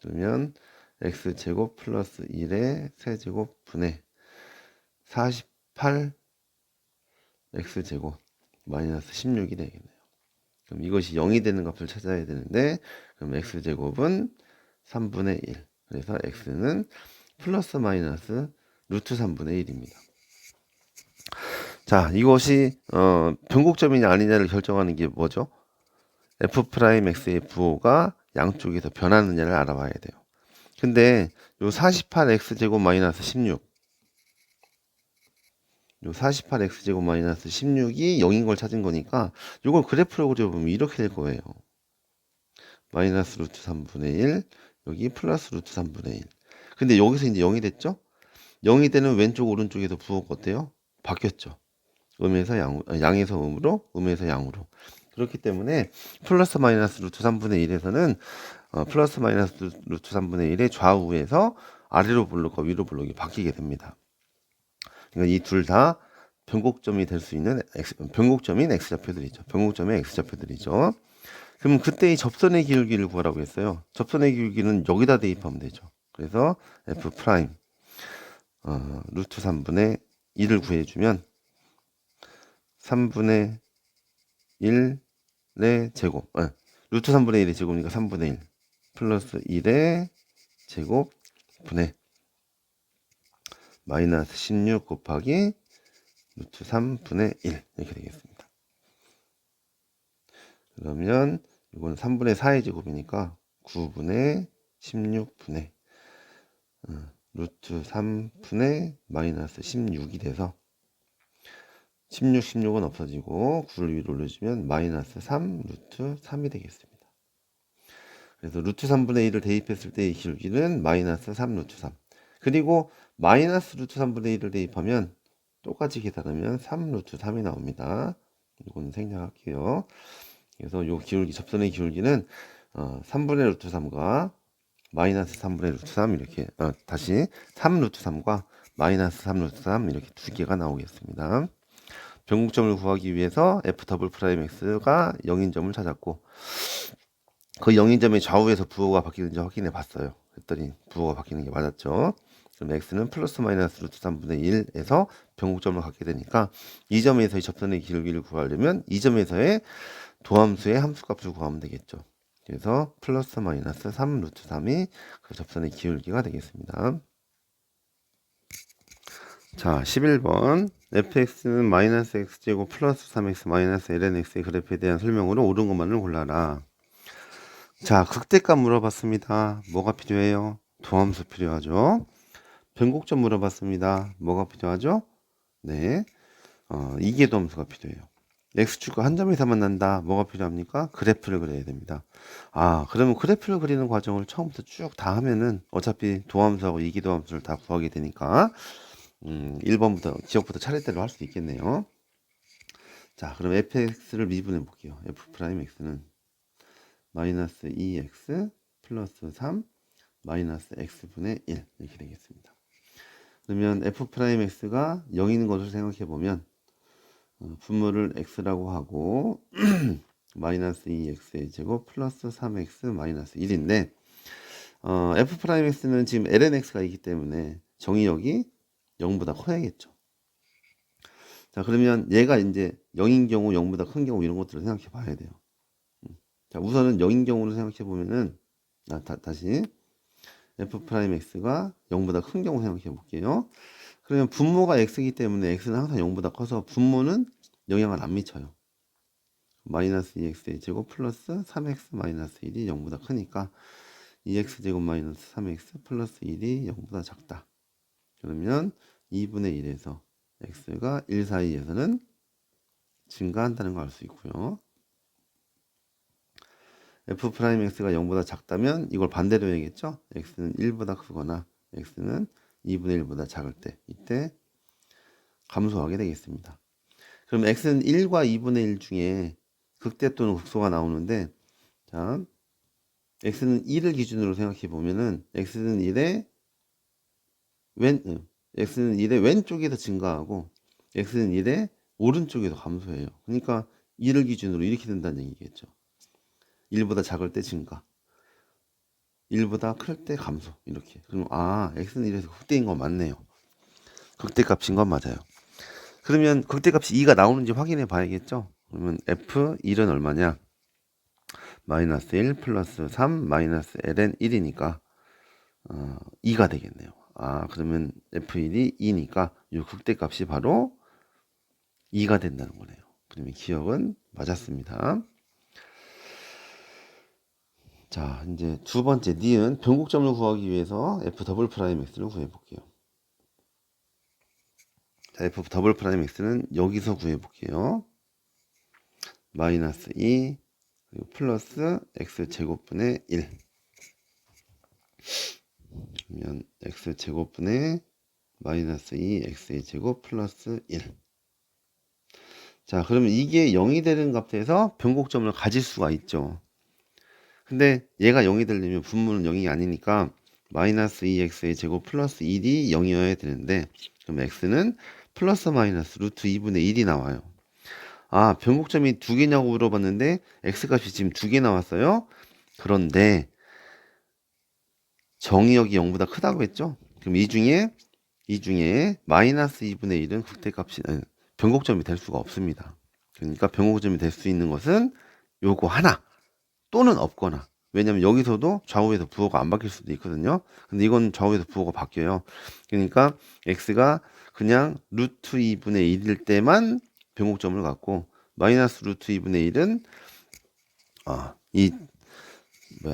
S2: 그러면 x제곱 플러스 1의 세제곱 분의 48 x제곱 마이너스 16이 되겠네요. 그럼 이것이 0이 되는 값을 찾아야 되는데 그럼 x제곱은 3분의 1 그래서 x는 플러스 마이너스 루트 3분의 1입니다. 자, 이것이 변곡점이냐 아니냐를 결정하는 게 뭐죠? f'x의 부호가 양쪽에서 변하느냐를 알아봐야 돼요. 근데 요 48x제곱 마이너스 16 요 48x제곱 마이너스 16이 0인 걸 찾은 거니까 요걸 그래프로 그려보면 이렇게 될 거예요. 마이너스 루트 3분의 1 여기 플러스 루트 3분의 1 근데 여기서 이제 0이 됐죠? 0이 되는 왼쪽 오른쪽에서 부호가 어때요? 바뀌었죠. 음에서 양, 양에서 음으로, 음에서 양으로. 그렇기 때문에 플러스 마이너스 루트 3분의 1에서는 플러스 마이너스 루트 3분의 1의 좌우에서 아래로 블록과 위로 블록이 바뀌게 됩니다. 그러니까 이 둘 다 변곡점이 될 수 있는 변곡점인 x좌표들이죠. 변곡점의 x좌표들이죠. 그럼 그때 이 접선의 기울기를 구하라고 했어요. 접선의 기울기는 여기다 대입하면 되죠. 그래서 f 프라임 루트 3분의 1을 구해주면 3분의 1의 제곱 루트 3분의 1의 제곱이니까 3분의 1 플러스 1의 제곱 분의 마이너스 16 곱하기 루트 3분의 1 이렇게 되겠습니다. 그러면 이건 3분의 4의 제곱이니까 9분의 16분의 루트 3분의 마이너스 16이 돼서 16, 16은 없어지고 9를 위로 올려주면 마이너스 3 루트 3이 되겠습니다. 그래서 루트 3분의 1을 대입했을 때 이 기울기는 마이너스 3 루트 3. 그리고 마이너스 루트 3분의 1을 대입하면 똑같이 계산하면 3 루트 3이 나옵니다. 이건 생략할게요. 그래서 이 기울기, 접선의 기울기는 3분의 루트 3과 마이너스 3분의 루트 3 이렇게 다시 3 루트 3과 마이너스 3 루트 3 이렇게 두 개가 나오겠습니다. 변곡점을 구하기 위해서 f 더블 프라임 x가 0인 점을 찾았고 그 0인 점의 좌우에서 부호가 바뀌는지 확인해 봤어요. 그랬더니 부호가 바뀌는 게 맞았죠. 그럼 x는 플러스 마이너스 루트 3분의 1에서 변곡점을 갖게 되니까 이 점에서의 접선의 기울기를 구하려면 이 점에서의 도함수의 함수값을 구하면 되겠죠. 그래서 플러스 마이너스 3 루트 3이 그 접선의 기울기가 되겠습니다. 자, 11번 fx는 마이너스 x제곱 플러스 3x 마이너스 lnx의 그래프에 대한 설명으로 옳은 것만을 골라라. 자, 극대값 물어봤습니다. 뭐가 필요해요? 도함수 필요하죠. 변곡점 물어봤습니다. 뭐가 필요하죠? 네, 이계도함수가 필요해요. x축과 한 점에서 만난다. 뭐가 필요합니까? 그래프를 그려야 됩니다. 그러면 그래프를 그리는 과정을 처음부터 쭉 다 하면은 어차피 도함수하고 이계도함수를 다 구하게 되니까 1번부터 기억부터 차례대로 할 수 있겠네요. 자, 그럼 fx를 미분해 볼게요. f 프라임 x는 마이너스 2x 플러스 3 마이너스 x분의 1 이렇게 되겠습니다. 그러면 f 프라임 x가 0인 것을 생각해 보면 분모를 x라고 하고 마이너스 2x의 제곱 플러스 3x 마이너스 1인데 f 프라임 x는 지금 lnx가 있기 때문에 정의역이 0보다 커야겠죠. 자, 그러면 얘가 이제 0인 경우, 0보다 큰 경우 이런 것들을 생각해 봐야 돼요. 자, 우선은 0인 경우를 생각해 보면은 다시 f 프라임 x가 0보다 큰 경우 생각해 볼게요. 그러면 분모가 x이기 때문에 x는 항상 0보다 커서 분모는 영향을 안 미쳐요. 마이너스 2x의 제곱 플러스 3x 마이너스 1이 0보다 크니까 2x 제곱 마이너스 3x 플러스 1이 0보다 작다. 그러면 2분의 1에서 x가 1 사이에서는 증가한다는 걸 알 수 있고요. f 프라임 x가 0보다 작다면 이걸 반대로 해야겠죠. x는 1보다 크거나 x는 2분의 1보다 작을 때 이때 감소하게 되겠습니다. 그럼 x는 1과 2분의 1 중에 극대 또는 극소가 나오는데 자, x는 1을 기준으로 생각해 보면은 x는 1의 왼쪽에서 증가하고 x는 1의 오른쪽에서 감소해요. 그러니까 1을 기준으로 이렇게 된다는 얘기겠죠. 1보다 작을 때 증가, 1보다 클 때 감소 이렇게. 그럼 x는 1에서 극대인 건 맞네요. 극대값인 건 맞아요. 그러면 극대값이 2가 나오는지 확인해 봐야겠죠. 그러면 f1은 얼마냐? 마이너스 1 플러스 3 마이너스 ln 1이니까 2가 되겠네요. 그러면 f1이 2니까 이 극대값이 바로 2가 된다는 거네요. 그러면 기억은 맞았습니다. 자, 이제 두 번째 니은 변곡점을 구하기 위해서 f 더블 프라임 x를 구해 볼게요. 자, f 더블 프라임 x는 여기서 구해 볼게요. 마이너스 2 그리고 플러스 x 제곱분의 1 그러면 x 제곱분의 마이너스 2x의 제곱 플러스 1. 자, 그러면 이게 0이 되는 값에서 변곡점을 가질 수가 있죠. 근데 얘가 0이 되려면 분모는 0이 아니니까 마이너스 2x의 제곱 플러스 1이 0이어야 되는데, 그럼 x는 플러스 마이너스 루트 2분의 1이 나와요. 아, 변곡점이 두 개냐고 물어봤는데 x값이 지금 두 개 나왔어요. 그런데 정의역이 0보다 크다고 했죠. 그럼 이 중에 마이너스 2분의 1은 극대값이 변곡점이 될 수가 없습니다. 그러니까 변곡점이 될 수 있는 것은 요거 하나 또는 없거나. 왜냐면 여기서도 좌우에서 부호가 안 바뀔 수도 있거든요. 근데 이건 좌우에서 부호가 바뀌어요. 그러니까 x가 그냥 루트 2분의 1일 때만 변곡점을 갖고, 마이너스 루트 2분의 1은 이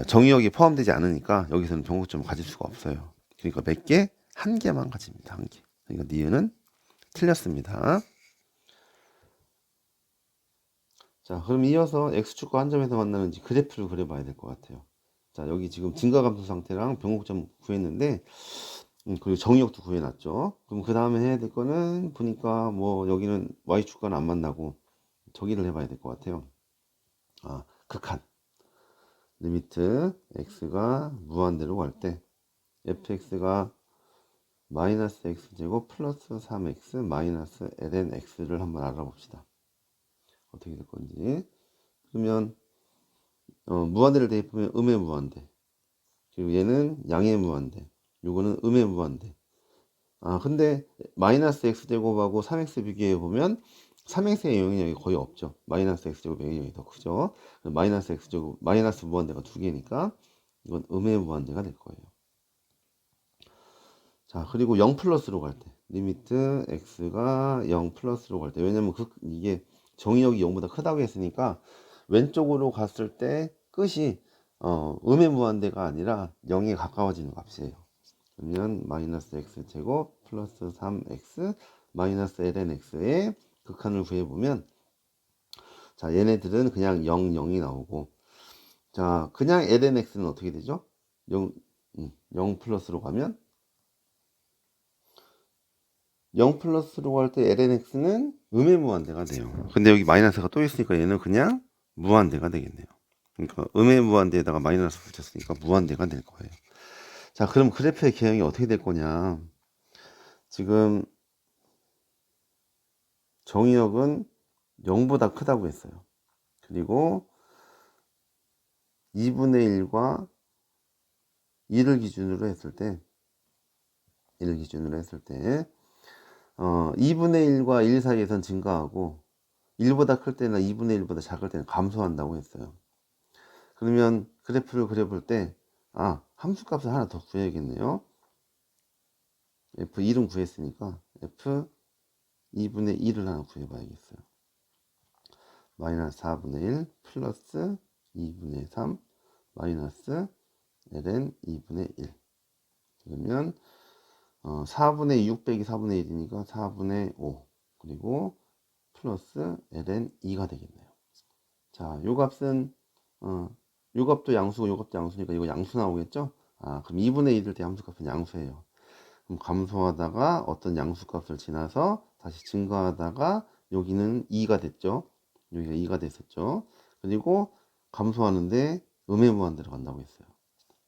S2: 정의역이 포함되지 않으니까 여기서는 변곡점을 가질 수가 없어요. 그러니까 몇 개? 한 개만 가집니다. 한 개. 그러니까 니은은 틀렸습니다. 자, 그럼 이어서 x축과 한 점에서 만나는지 그래프를 그려봐야 될 것 같아요. 자, 여기 지금 증가감소 상태랑 변곡점 구했는데, 그리고 정의역도 구해놨죠. 그럼 그 다음에 해야 될 거는 보니까 뭐 여기는 y축과는 안 만나고 저기를 해봐야 될 것 같아요. 극한. 리미트 x가 무한대로 갈 때 fx가 마이너스 x제곱 플러스 3x 마이너스 ln x를 한번 알아봅시다. 어떻게 될 건지. 그러면 무한대를 대입하면 음의 무한대, 그리고 얘는 양의 무한대, 요거는 음의 무한대. 근데 마이너스 x제곱하고 3x 비교해 보면 3x의 영향력이 거의 없죠. 마이너스 x제곱의 영향력이 더 크죠. 마이너스 x제곱, 마이너스 무한대가 두 개니까 이건 음의 무한대가 될 거예요. 자, 그리고 0 플러스로 갈 때, 리미트 x가 0 플러스로 갈 때, 왜냐면 이게 정의역이 0보다 크다고 했으니까 왼쪽으로 갔을 때 끝이 음의 무한대가 아니라 0에 가까워지는 값이에요. 그러면 마이너스 x제곱 플러스 3x 마이너스 ln x의 극한을 구해보면, 자, 얘네들은 그냥 0, 0이 나오고, 자, 그냥 ln x는 어떻게 되죠? 0 플러스로 가면 0 플러스로 갈 때 ln x는 음의 무한대가 돼요. 근데 여기 마이너스가 또 있으니까 얘는 그냥 무한대가 되겠네요. 그러니까 음의 무한대에다가 마이너스 붙였으니까 무한대가 될 거예요. 자, 그럼 그래프의 개형이 어떻게 될 거냐? 지금 정의역은 0보다 크다고 했어요. 그리고 2분의 1과 1을 기준으로 했을 때 2분의 1과 1 사이에선 증가하고 1보다 클 때나 2분의 1보다 작을 때는 감소한다고 했어요. 그러면 그래프를 그려볼 때 함수값을 하나 더 구해야겠네요. f1은 구했으니까 f 2분의 1을 하나 구해봐야겠어요. 마이너스 4분의 1 플러스 2분의 3 마이너스 ln 2분의 1. 그러면 4분의 6 빼기 4분의 1이니까 4분의 5 그리고 플러스 ln 2가 되겠네요. 자, 요 값은 요 값도 양수고 요 값도 양수니까 이거 양수 나오겠죠? 그럼 2분의 1일 때 함수값은 양수예요. 그럼 감소하다가 어떤 양수값을 지나서 다시 증가하다가 여기는 2가 됐죠. 여기가 2가 됐었죠. 그리고 감소하는데 음의 무한대로 간다고 했어요.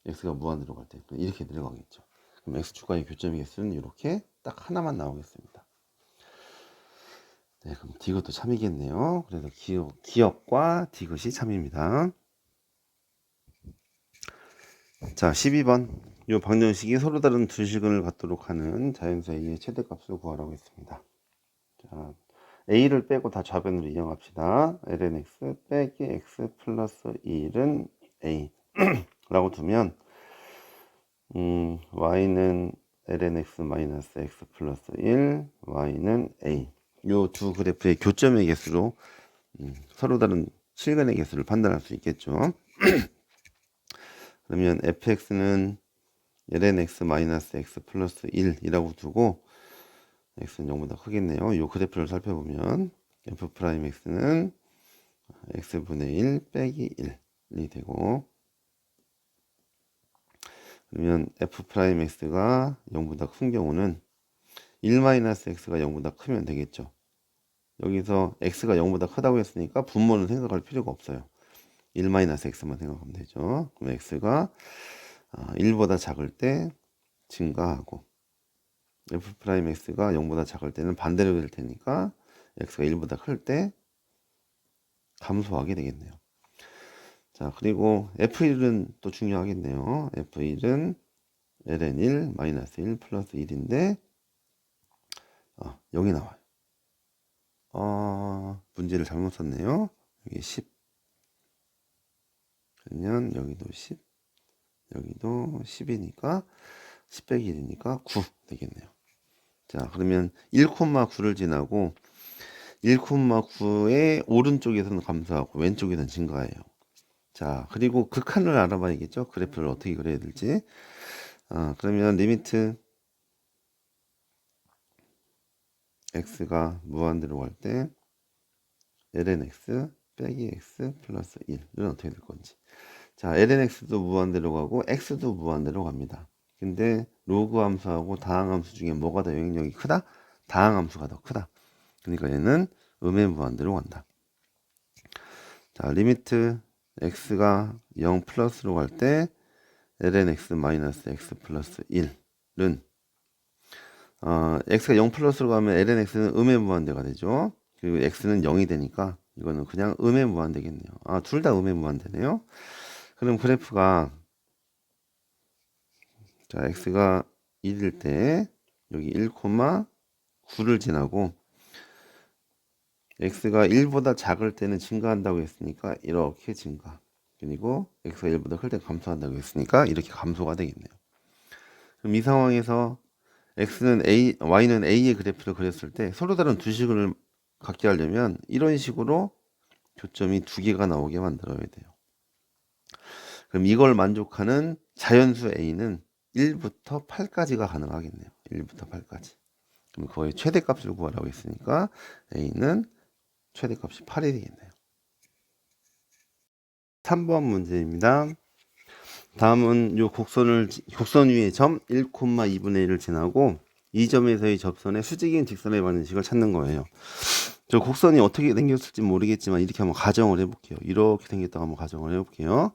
S2: x가 무한대로 갈 때 이렇게 내려가겠죠. 그럼 x축과의 교점의 개수는 이렇게 딱 하나만 나오겠습니다. 네, 그럼 디귿도 참이겠네요. 그래서 기역과 디귿이 참입니다. 자, 12번. 이 방정식이 서로 다른 두 실근을 갖도록 하는 자연수 A의 최대값을 구하라고 했습니다. 자, A를 빼고 다 좌변으로 이용합시다. ln x 빼기 x 플러스 1은 A 라고 두면 y는 ln x 마이너스 x 플러스 1, y는 A. 요 두 그래프의 교점의 개수로 서로 다른 실근의 개수를 판단할 수 있겠죠. 그러면 fx는 ln x 마이너스 x 플러스 1이라고 두고 x는 0보다 크겠네요. 요 그래프를 살펴보면 f'x는 x분의 1 빼기 1이 되고, 그러면 f'x가 0보다 큰 경우는 1-x가 0보다 크면 되겠죠. 여기서 x가 0보다 크다고 했으니까 분모는 생각할 필요가 없어요. 1-x만 생각하면 되죠. 그럼 x가 1보다 작을 때 증가하고 f'x가 0보다 작을 때는 반대로 될 테니까 x가 1보다 클 때 감소하게 되겠네요. 자, 그리고 f1은 또 중요하겠네요. f1은 ln1 -1 플러스 1인데 0이 나와요. 문제를 잘못 썼네요. 여기 10. 그러면 여기도 10, 여기도 10이니까 10 빼기 1이니까 9 되겠네요. 자, 그러면 1,9를 지나고 1,9의 오른쪽에서는 감소하고 왼쪽에서는 증가해요. 자, 그리고 극한을 알아봐야겠죠. 그래프를 어떻게 그려야 될지. 그러면 리미트 x가 무한대로 갈 때 ln x 빼기 x 플러스 1은 어떻게 될 건지. 자, ln x도 무한대로 가고 x도 무한대로 갑니다. 근데 로그 함수하고 다항 함수 중에 뭐가 더 영향력이 크다? 다항 함수가 더 크다. 그러니까 얘는 음의 무한대로 간다. 자, 리미트 x가 0 플러스로 갈 때 ln x 마이너스 x 플러스 1은 x가 0 플러스로 가면 ln x는 음의 무한대가 되죠. 그리고 x는 0이 되니까 이거는 그냥 음의 무한대겠네요. 둘 다 음의 무한대네요. 그럼 그래프가 자, x가 1일 때 여기 1,9를 지나고 x가 1보다 작을 때는 증가한다고 했으니까 이렇게 증가. 그리고 x가 1보다 클 때 감소한다고 했으니까 이렇게 감소가 되겠네요. 그럼 이 상황에서 x는 a, y는 a의 그래프를 그렸을 때 서로 다른 두 식을 갖게 하려면 이런 식으로 교점이 두 개가 나오게 만들어야 돼요. 그럼 이걸 만족하는 자연수 a는 1부터 8까지가 가능하겠네요. 1부터 8까지. 그럼 거의 최대값을 구하라고 했으니까 a는 최대값이 8이 되겠네요. 3번 문제입니다. 다음은 요 곡선 위에 점 1,2분의 1을 지나고 이 점에서의 접선의 수직인 직선의 방정식을 찾는 거예요. 저 곡선이 어떻게 생겼을지 모르겠지만 이렇게 한번 가정을 해볼게요. 이렇게 생겼다고 한번 가정을 해볼게요.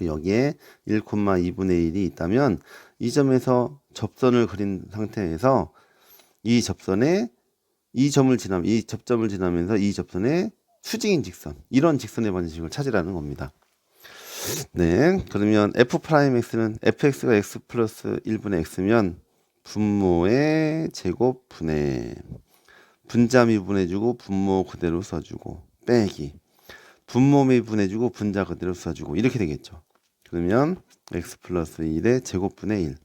S2: 여기에 1,2분의 1이 있다면 이 점에서 접선을 그린 상태에서 이 접점을 지나면서 이 접선의 수직인 직선, 이런 직선의 방정식을 찾으라는 겁니다. 네, 그러면 f'x는 fx가 x 플러스 1분의 x면 분모의 제곱 분의 분자 미분해주고 분모 그대로 써주고 빼기 분모 미분해주고 분자 그대로 써주고 이렇게 되겠죠. 그러면 x 플러스 1의 제곱분의 1.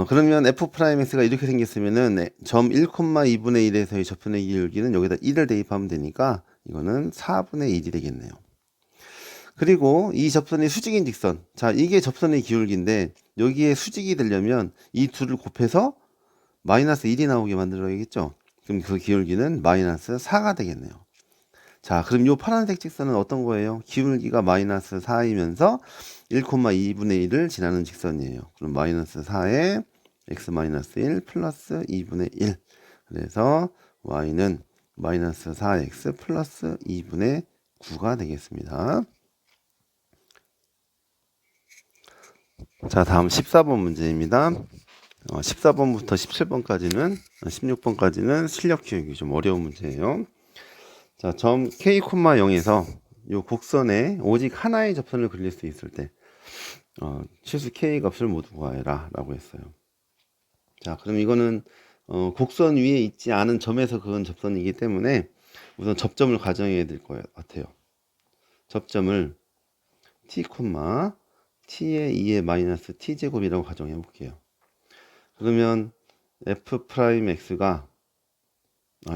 S2: 그러면 f'x가 이렇게 생겼으면은 점 1,2분의 1에서의 접선의 기울기는 여기다 1을 대입하면 되니까 이거는 4분의 1이 되겠네요. 그리고 이 접선의 수직인 직선. 자, 이게 접선의 기울기인데 여기에 수직이 되려면 이 둘을 곱해서 마이너스 1이 나오게 만들어야겠죠. 그럼 그 기울기는 마이너스 4가 되겠네요. 자, 그럼 이 파란색 직선은 어떤 거예요? 기울기가 마이너스 4이면서 1,2분의 1을 지나는 직선이에요. 그럼 마이너스 4에 x 마이너스 1 플러스 2분의 1. 그래서 y는 마이너스 4x 플러스 2분의 9가 되겠습니다. 자, 다음 14번 문제입니다. 14번부터 17번까지는 16번까지는 실력 키우기 좀 어려운 문제예요. 자, 점 k, 0에서 요 곡선에 오직 하나의 접선을 그릴 수 있을 때 치수 k 값을 모두 구하라 라고 했어요. 자, 그럼 이거는 곡선 위에 있지 않은 점에서 그은 접선이기 때문에 우선 접점을 가정해야 될 것 같아요. 접점을 t, t의 2의 마이너스 t제곱이라고 가정해 볼게요. 그러면 f'x가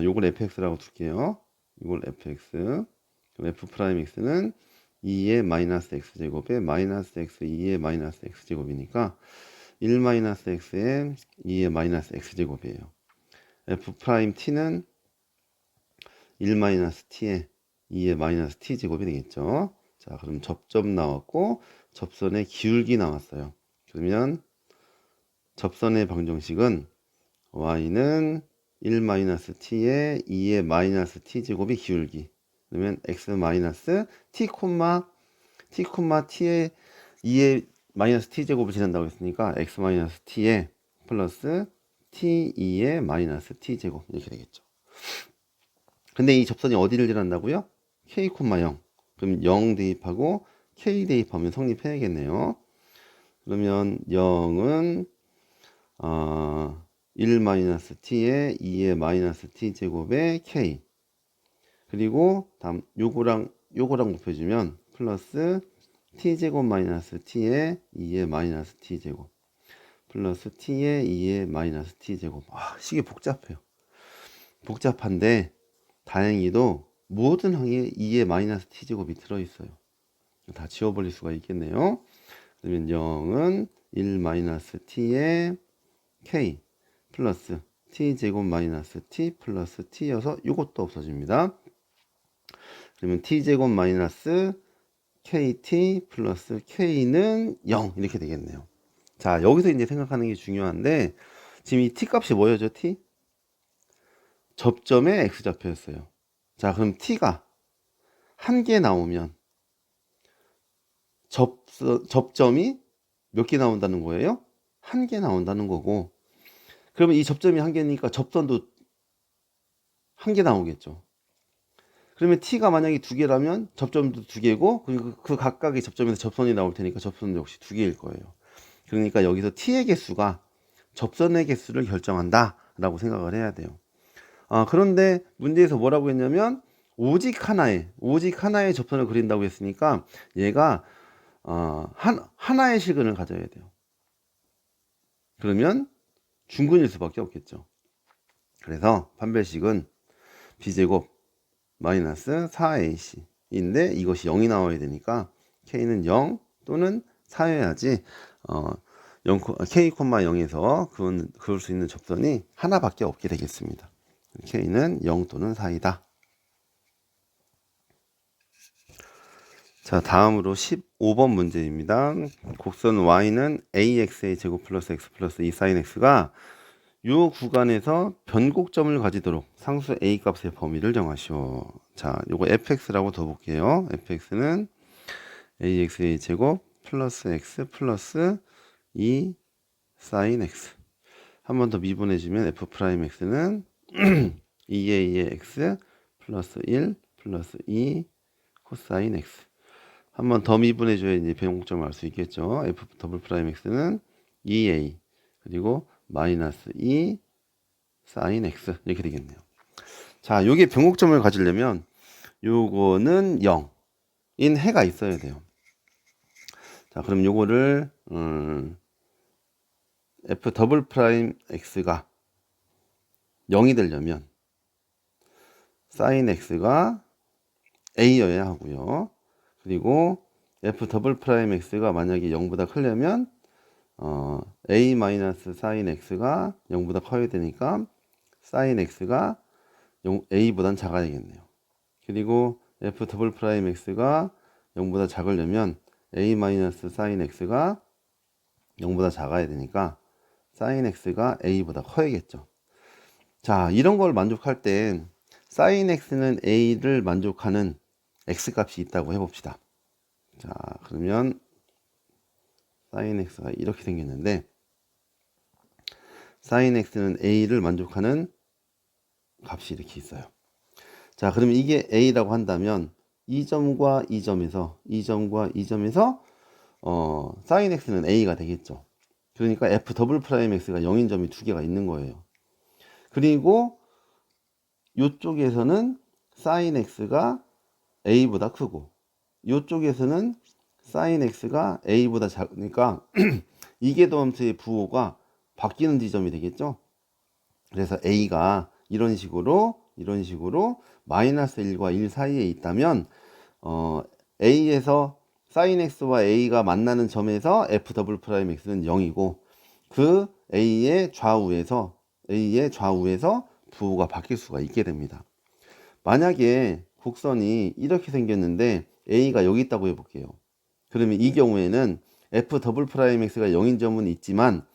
S2: 요걸 fx라고 둘게요. 이걸 fx. 그럼 f'x는 2의 마이너스 x제곱에 마이너스 x 2의 마이너스 x제곱이니까 1 마이너스 x에 2의 마이너스 x제곱이에요. f't는 1 마이너스 t에 2의 마이너스 t제곱이 되겠죠. 자, 그럼 접점 나왔고 접선의 기울기 나왔어요. 그러면 접선의 방정식은 y는 1-t에 2의 마이너스 t 제곱이 기울기. 그러면 x 마이너스 t t의 2의 마이너스 t 제곱을 지난다고 했으니까 x 마이너스 t에 플러스 t2의 마이너스 t 제곱 이렇게 되겠죠. 근데 이 접선이 어디를 지난다고요? k, 0. 그럼 0 대입하고 k 대입하면 성립해야겠네요. 그러면 0은 1-t에 2의 마이너스 t 제곱에 k. 그리고 다음 요거랑 곱해주면 플러스 t 제곱 마이너스 t에 2의 마이너스 t 제곱 플러스 t에 2의 마이너스 t 제곱. 식이 복잡해요. 복잡한데 다행히도 모든 항에 2의 마이너스 t 제곱이 들어있어요. 다 지워버릴 수가 있겠네요. 그러면 0은 1-t에 k 플러스 t 제곱 마이너스 t 플러스 t여서 이것도 없어집니다. 그러면 t 제곱 마이너스 kt 플러스 k는 0 이렇게 되겠네요. 자, 여기서 이제 생각하는 게 중요한데 지금 이 t 값이 뭐였죠? t? 접점에 x좌표였어요. 자, 그럼 t가 한 개 나오면 접점이 몇 개 나온다는 거예요? 한 개 나온다는 거고, 그러면 이 접점이 한 개니까 접선도 한 개 나오겠죠. 그러면 t가 만약에 두 개라면 접점도 두 개고, 그리고 그 각각의 접점에서 접선이 나올 테니까 접선도 역시 두 개일 거예요. 그러니까 여기서 t의 개수가 접선의 개수를 결정한다 라고 생각을 해야 돼요. 그런데 문제에서 뭐라고 했냐면 오직 하나의 접선을 그린다고 했으니까 얘가 하나의 실근을 가져야 돼요. 그러면 중근일 수밖에 없겠죠. 그래서 판별식은 b제곱 마이너스 4ac인데 이것이 0이 나와야 되니까 k는 0 또는 4여야지 k, 0에서 그을 수 있는 접선이 하나밖에 없게 되겠습니다. k는 0 또는 4이다. 자, 다음으로 15번 문제입니다. 곡선 y는 ax의 제곱 플러스 x 플러스 2 sin x가 이 구간에서 변곡점을 가지도록 상수 a 값의 범위를 정하시오. 자, 요거 fx라고 더 볼게요. fx는 ax의 제곱 플러스 x 플러스 2 sin x. 한 번 더 미분해주면 f'x는 2a의 x 플러스 1 플러스 2 코사인 x. 한 번 더 미분해줘야 이제 변곡점을 알 수 있겠죠. f'x는 2a 그리고 마이너스 2 sin x 이렇게 되겠네요. 자, 요게 변곡점을 가지려면 요거는 0인 해가 있어야 돼요. 자, 그럼 요거를 f'x가 0이 되려면 sin x가 a여야 하고요. 그리고 f'x가 만약에 0보다 크려면 a-sin x가 0보다 커야 되니까 sin x가 a보단 작아야겠네요. 그리고 f'x가 0보다 작으려면 a-sin x가 0보다 작아야 되니까 sin x가 a보다 커야겠죠. 자, 이런 걸 만족할 땐 sin x는 a를 만족하는 x 값이 있다고 해봅시다. 자, 그러면 sin x가 이렇게 생겼는데 sin x는 a를 만족하는 값이 이렇게 있어요. 자, 그러면 이게 a라고 한다면 이 점과 이 점에서 sin x는 a가 되겠죠. 그러니까 f'x가 0인 점이 두 개가 있는 거예요. 그리고 이쪽에서는 sin x가 a보다 크고 이쪽에서는 sin x가 a보다 작으니까 이계도함수의 부호가 바뀌는 지점이 되겠죠. 그래서 a가 이런 식으로 마이너스 1과 1 사이에 있다면 a에서 sin x와 a가 만나는 점에서 f'x는 0이고 그 a의 좌우에서 부호가 바뀔 수가 있게 됩니다. 만약에 곡선이 이렇게 생겼는데 a가 여기 있다고 해볼게요. 그러면 이 경우에는 f'x가 0인 점은 있지만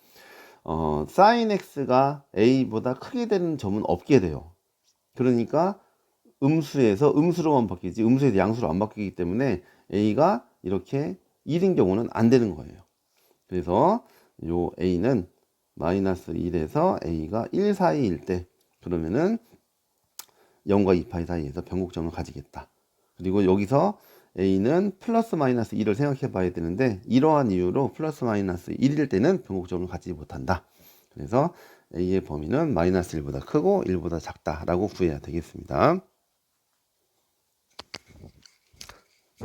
S2: sin x가 a보다 크게 되는 점은 없게 돼요. 그러니까 음수에서 음수로만 바뀌지 음수에서 양수로 안 바뀌기 때문에 a가 이렇게 1인 경우는 안 되는 거예요. 그래서 요 a는 마이너스 1에서 a가 1 사이일 때 그러면은 0과 2파이 사이에서 변곡점을 가지겠다. 그리고 여기서 a는 플러스 마이너스 1을 생각해 봐야 되는데 이러한 이유로 플러스 마이너스 1일 때는 변곡점을 갖지 못한다. 그래서 a의 범위는 마이너스 1보다 크고 1보다 작다라고 구해야 되겠습니다.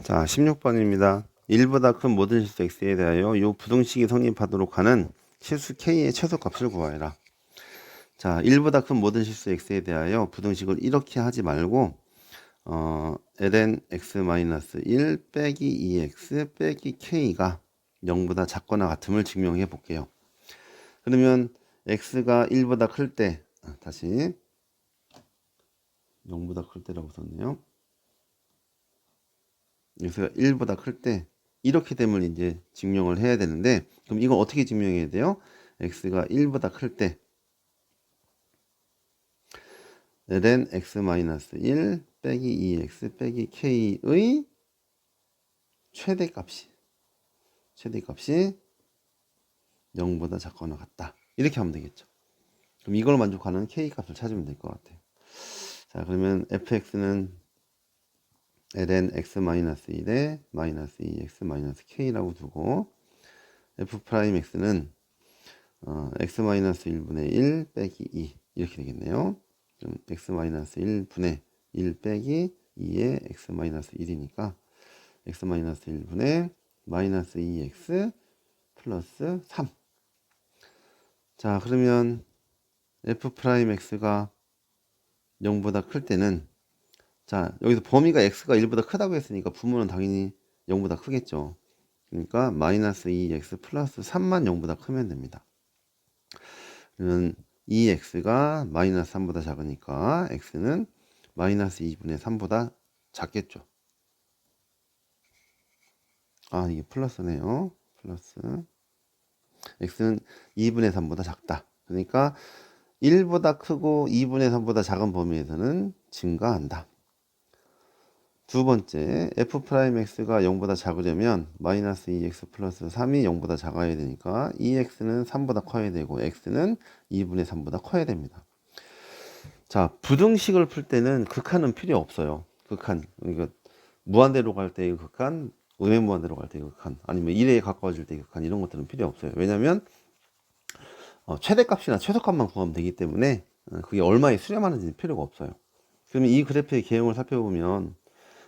S2: 자, 16번입니다. 1보다 큰 모든 실수 x에 대하여 이 부등식이 성립하도록 하는 실수 k의 최소값을 구하여라. 자, 1보다 큰 모든 실수 x에 대하여 부등식을 이렇게 하지 말고 ln x-1 빼기 2x 빼기 k가 0보다 작거나 같음을 증명해 볼게요. 그러면 x가 1보다 클 때, 다시 0보다 클 때라고 썼네요. x가 1보다 클 때 이렇게 됨을 이제 증명을 해야 되는데, 그럼 이건 어떻게 증명해야 돼요? x가 1보다 클 때 ln x-1 빼기 2x 빼기 k의 최대값이 0보다 작거나 같다. 이렇게 하면 되겠죠. 그럼 이걸 만족하는 k값을 찾으면 될 것 같아요. 자, 그러면 fx는 ln x-1에 마이너스 2x 마이너스 k라고 두고 f'x는 x-1분의 1 빼기 2 이렇게 되겠네요. 그럼 x-1분의 1 빼기 2의 x-1이니까 x-1분의 마이너스 2x 플러스 3. 자, 그러면 f'x가 0보다 클 때는, 자, 여기서 범위가 x가 1보다 크다고 했으니까 부모는 당연히 0보다 크겠죠. 그러니까 마이너스 2x 플러스 3만 0보다 크면 됩니다. 그러면 2x가 마이너스 3보다 작으니까 x는 마이너스 2분의 3보다 작겠죠. 아, 이게 플러스네요. 플러스 x는 2분의 3보다 작다. 그러니까 1보다 크고 2분의 3보다 작은 범위에서는 증가한다. 두 번째, f'x가 0보다 작으려면 마이너스 2x 플러스 3이 0보다 작아야 되니까 2x는 3보다 커야 되고 x는 2분의 3보다 커야 됩니다. 자, 부등식을 풀 때는 극한은 필요 없어요. 극한, 그러니까 무한대로 갈 때의 극한, 음행무한대로 갈 때의 극한, 아니면 1에 가까워질 때의 극한, 이런 것들은 필요 없어요. 왜냐하면 최대값이나 최소값만 구하면 되기 때문에 그게 얼마에 수렴하는지는 필요가 없어요. 그러면 이 그래프의 개형을 살펴보면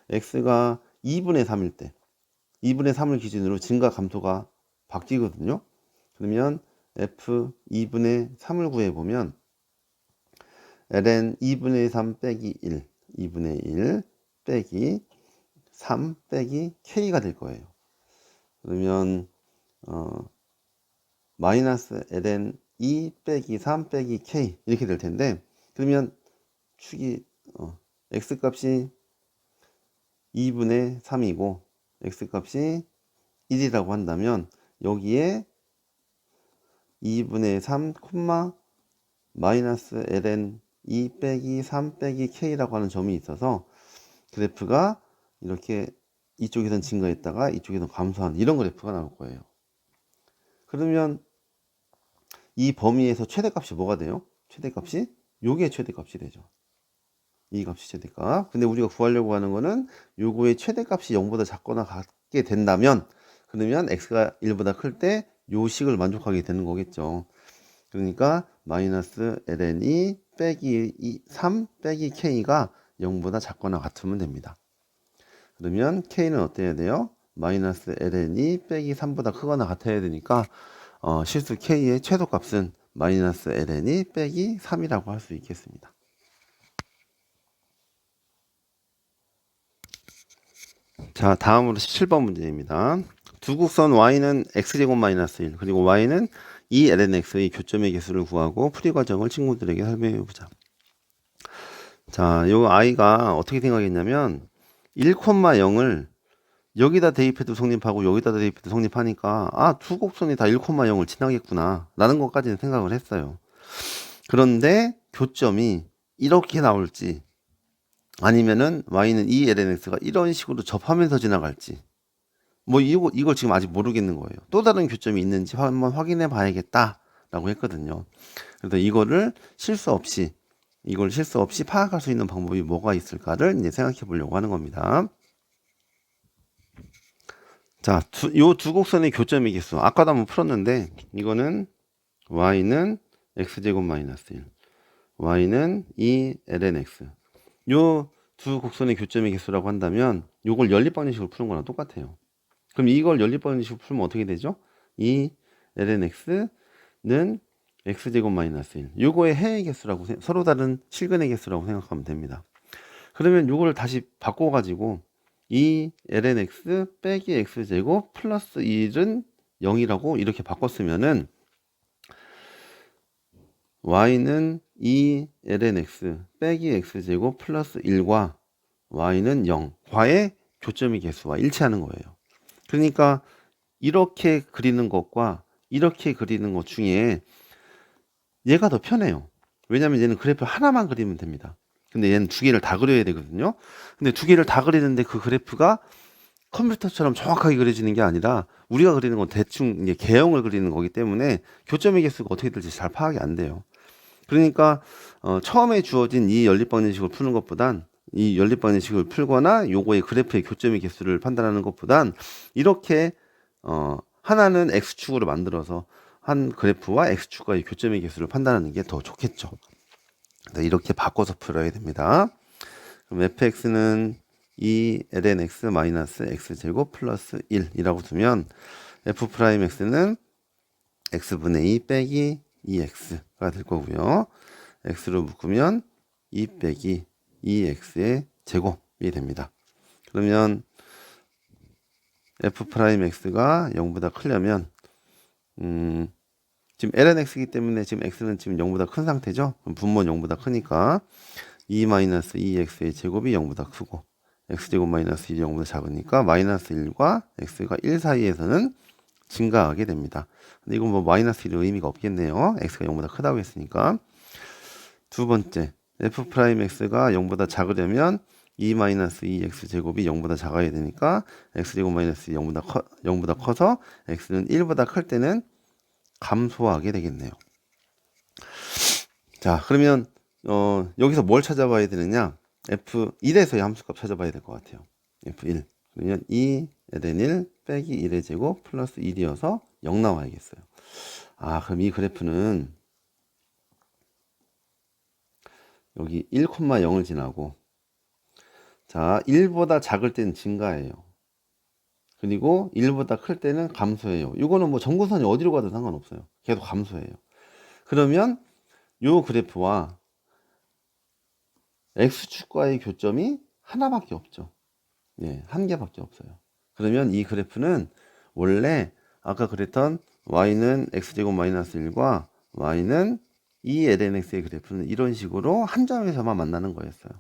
S2: x가 2분의 3일 때 2분의 3을 기준으로 증가 감소가 바뀌거든요. 그러면 f 2분의 3을 구해보면 ln 2분의 3 빼기 1 2분의 1 빼기 3 빼기 k가 될 거예요. 그러면 마이너스 ln 2 빼기 3 빼기 k 이렇게 될 텐데, 그러면 축이 x값이 2분의 3이고 x값이 1이라고 한다면 여기에 2분의 3, 마이너스 ln 2 빼기 3 빼기 k라고 하는 점이 있어서 그래프가 이렇게 이쪽에선 증가했다가 이쪽에선 감소하는 이런 그래프가 나올 거예요. 그러면 이 범위에서 최대값이 뭐가 돼요? 최대값이 요게 최대값이 되죠. 이 값이 최대값. 근데 우리가 구하려고 하는 거는 요거의 최대값이 0보다 작거나 같게 된다면, 그러면 x가 1보다 클 때 요 식을 만족하게 되는 거겠죠. 그러니까 마이너스 ln이 빼기 3 빼기 k가 0보다 작거나 같으면 됩니다. 그러면 k는 어때야 돼요? 마이너스 ln이 빼기 3보다 크거나 같아야 되니까 실수 k의 최소값은 마이너스 ln이 빼기 3이라고 할 수 있겠습니다. 자, 다음으로 17번 문제입니다. 두 곡선 y는 x제곱 마이너스 1 그리고 y는 2lnx의 교점의 개수를 구하고 풀이 과정을 친구들에게 설명해 보자. 자, 요 i가 어떻게 생각했냐면 1,0을 여기다 대입해도 성립하고 여기다 대입해도 성립하니까 아, 두 곡선이 다 1,0을 지나겠구나 라는 것까지는 생각을 했어요. 그런데 교점이 이렇게 나올지 아니면은 y는 2lnx가 이런 식으로 접하면서 지나갈지 뭐 이걸 지금 아직 모르겠는 거예요. 또 다른 교점이 있는지 한번 확인해 봐야겠다 라고 했거든요. 그래서 이걸 실수 없이 파악할 수 있는 방법이 뭐가 있을까를 이제 생각해 보려고 하는 겁니다. 자, 요 두 곡선의 교점의 개수. 아까도 한번 풀었는데, 이거는 y는 x제곱 마이너스 1, y는 2lnx. 요 두 곡선의 교점의 개수라고 한다면, 요걸 연립방정식으로 푸는 거랑 똑같아요. 그럼 이걸 연립방정식으로 풀면 어떻게 되죠? 2lnx는 x제곱 마이너스 1. 요거의 해의 개수라고, 서로 다른 실근의 개수라고 생각하면 됩니다. 그러면 요거를 다시 바꿔가지고, 2lnx 빼기 x제곱 플러스 1은 0이라고 이렇게 바꿨으면은 y는 2lnx 빼기 x제곱 플러스 1과 y는 0 과의 교점의 개수와 일치하는 거예요. 그러니까 이렇게 그리는 것과 이렇게 그리는 것 중에 얘가 더 편해요. 왜냐면 얘는 그래프 하나만 그리면 됩니다. 근데 얘는 두 개를 다 그려야 되거든요. 근데 두 개를 다 그리는데 그 그래프가 컴퓨터처럼 정확하게 그려지는 게 아니라 우리가 그리는 건 대충 이제 개형을 그리는 거기 때문에 교점의 개수가 어떻게 될지 잘 파악이 안 돼요. 그러니까 처음에 주어진 이 연립방정식을 푸는 것보단 이 연립방정식을 풀거나 요거의 그래프의 교점의 개수를 판단하는 것보단 이렇게 하나는 x축으로 만들어서 한 그래프와 x축과의 교점의 개수를 판단하는 게 더 좋겠죠. 이렇게 바꿔서 풀어야 됩니다. 그럼 fx는 2lnx 마이너스 x제곱 플러스 1이라고 두면 f'x는 x분의 2 빼기 2x가 될 거고요. x로 묶으면 2 빼기 2x의 제곱이 됩니다. 그러면 f'x가 0보다 크려면 지금 lnx이기 때문에 지금 x는 지금 0보다 큰 상태죠. 그럼 분모는 0보다 크니까 2 마이너스 2x의 제곱이 0보다 크고 x제곱 마이너스 1이 0보다 작으니까 마이너스 1과 x가 1 사이에서는 증가하게 됩니다. 근데 이건 뭐 마이너스 1의 의미가 없겠네요. x가 0보다 크다고 했으니까. 두 번째, f'x가 0보다 작으려면 2 마이너스 2x 제곱이 0보다 작아야 되니까 x제곱 마이너스 0보다 커서 x는 1보다 클 때는 감소하게 되겠네요. 자, 그러면 여기서 뭘 찾아봐야 되느냐? f1에서의 함수값 찾아봐야 될 것 같아요. f1. 그러면 2ln1 빼기 1의 제곱 플러스 1이어서 0 나와야겠어요. 아, 그럼 이 그래프는 여기 1,0을 지나고 자, 1보다 작을 때는 증가해요. 그리고 1보다 클 때는 감소해요. 이거는 뭐 점근선이 어디로 가도 상관없어요. 계속 감소해요. 그러면 요 그래프와 x축과의 교점이 하나밖에 없죠. 예, 한 개밖에 없어요. 그러면 이 그래프는 원래 아까 그랬던 y는 x제곱 마이너스 1과 y는 2lnx의 그래프는 이런 식으로 한 점에서만 만나는 거였어요.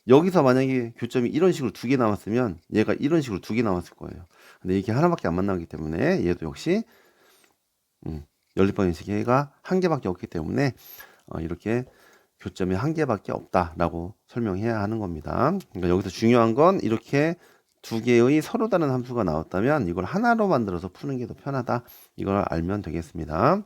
S2: 여기서 만약에 교점이 이런 식으로 두 개 나왔으면 얘가 이런 식으로 두 개 나왔을 거예요. 근데 이게 하나밖에 안 만나기 때문에 얘도 역시 연립방정식이 한 개밖에 없기 때문에 이렇게 교점이 한 개밖에 없다라고 설명해야 하는 겁니다. 그러니까 여기서 중요한 건 이렇게 두 개의 서로 다른 함수가 나왔다면 이걸 하나로 만들어서 푸는 게 더 편하다. 이걸 알면 되겠습니다.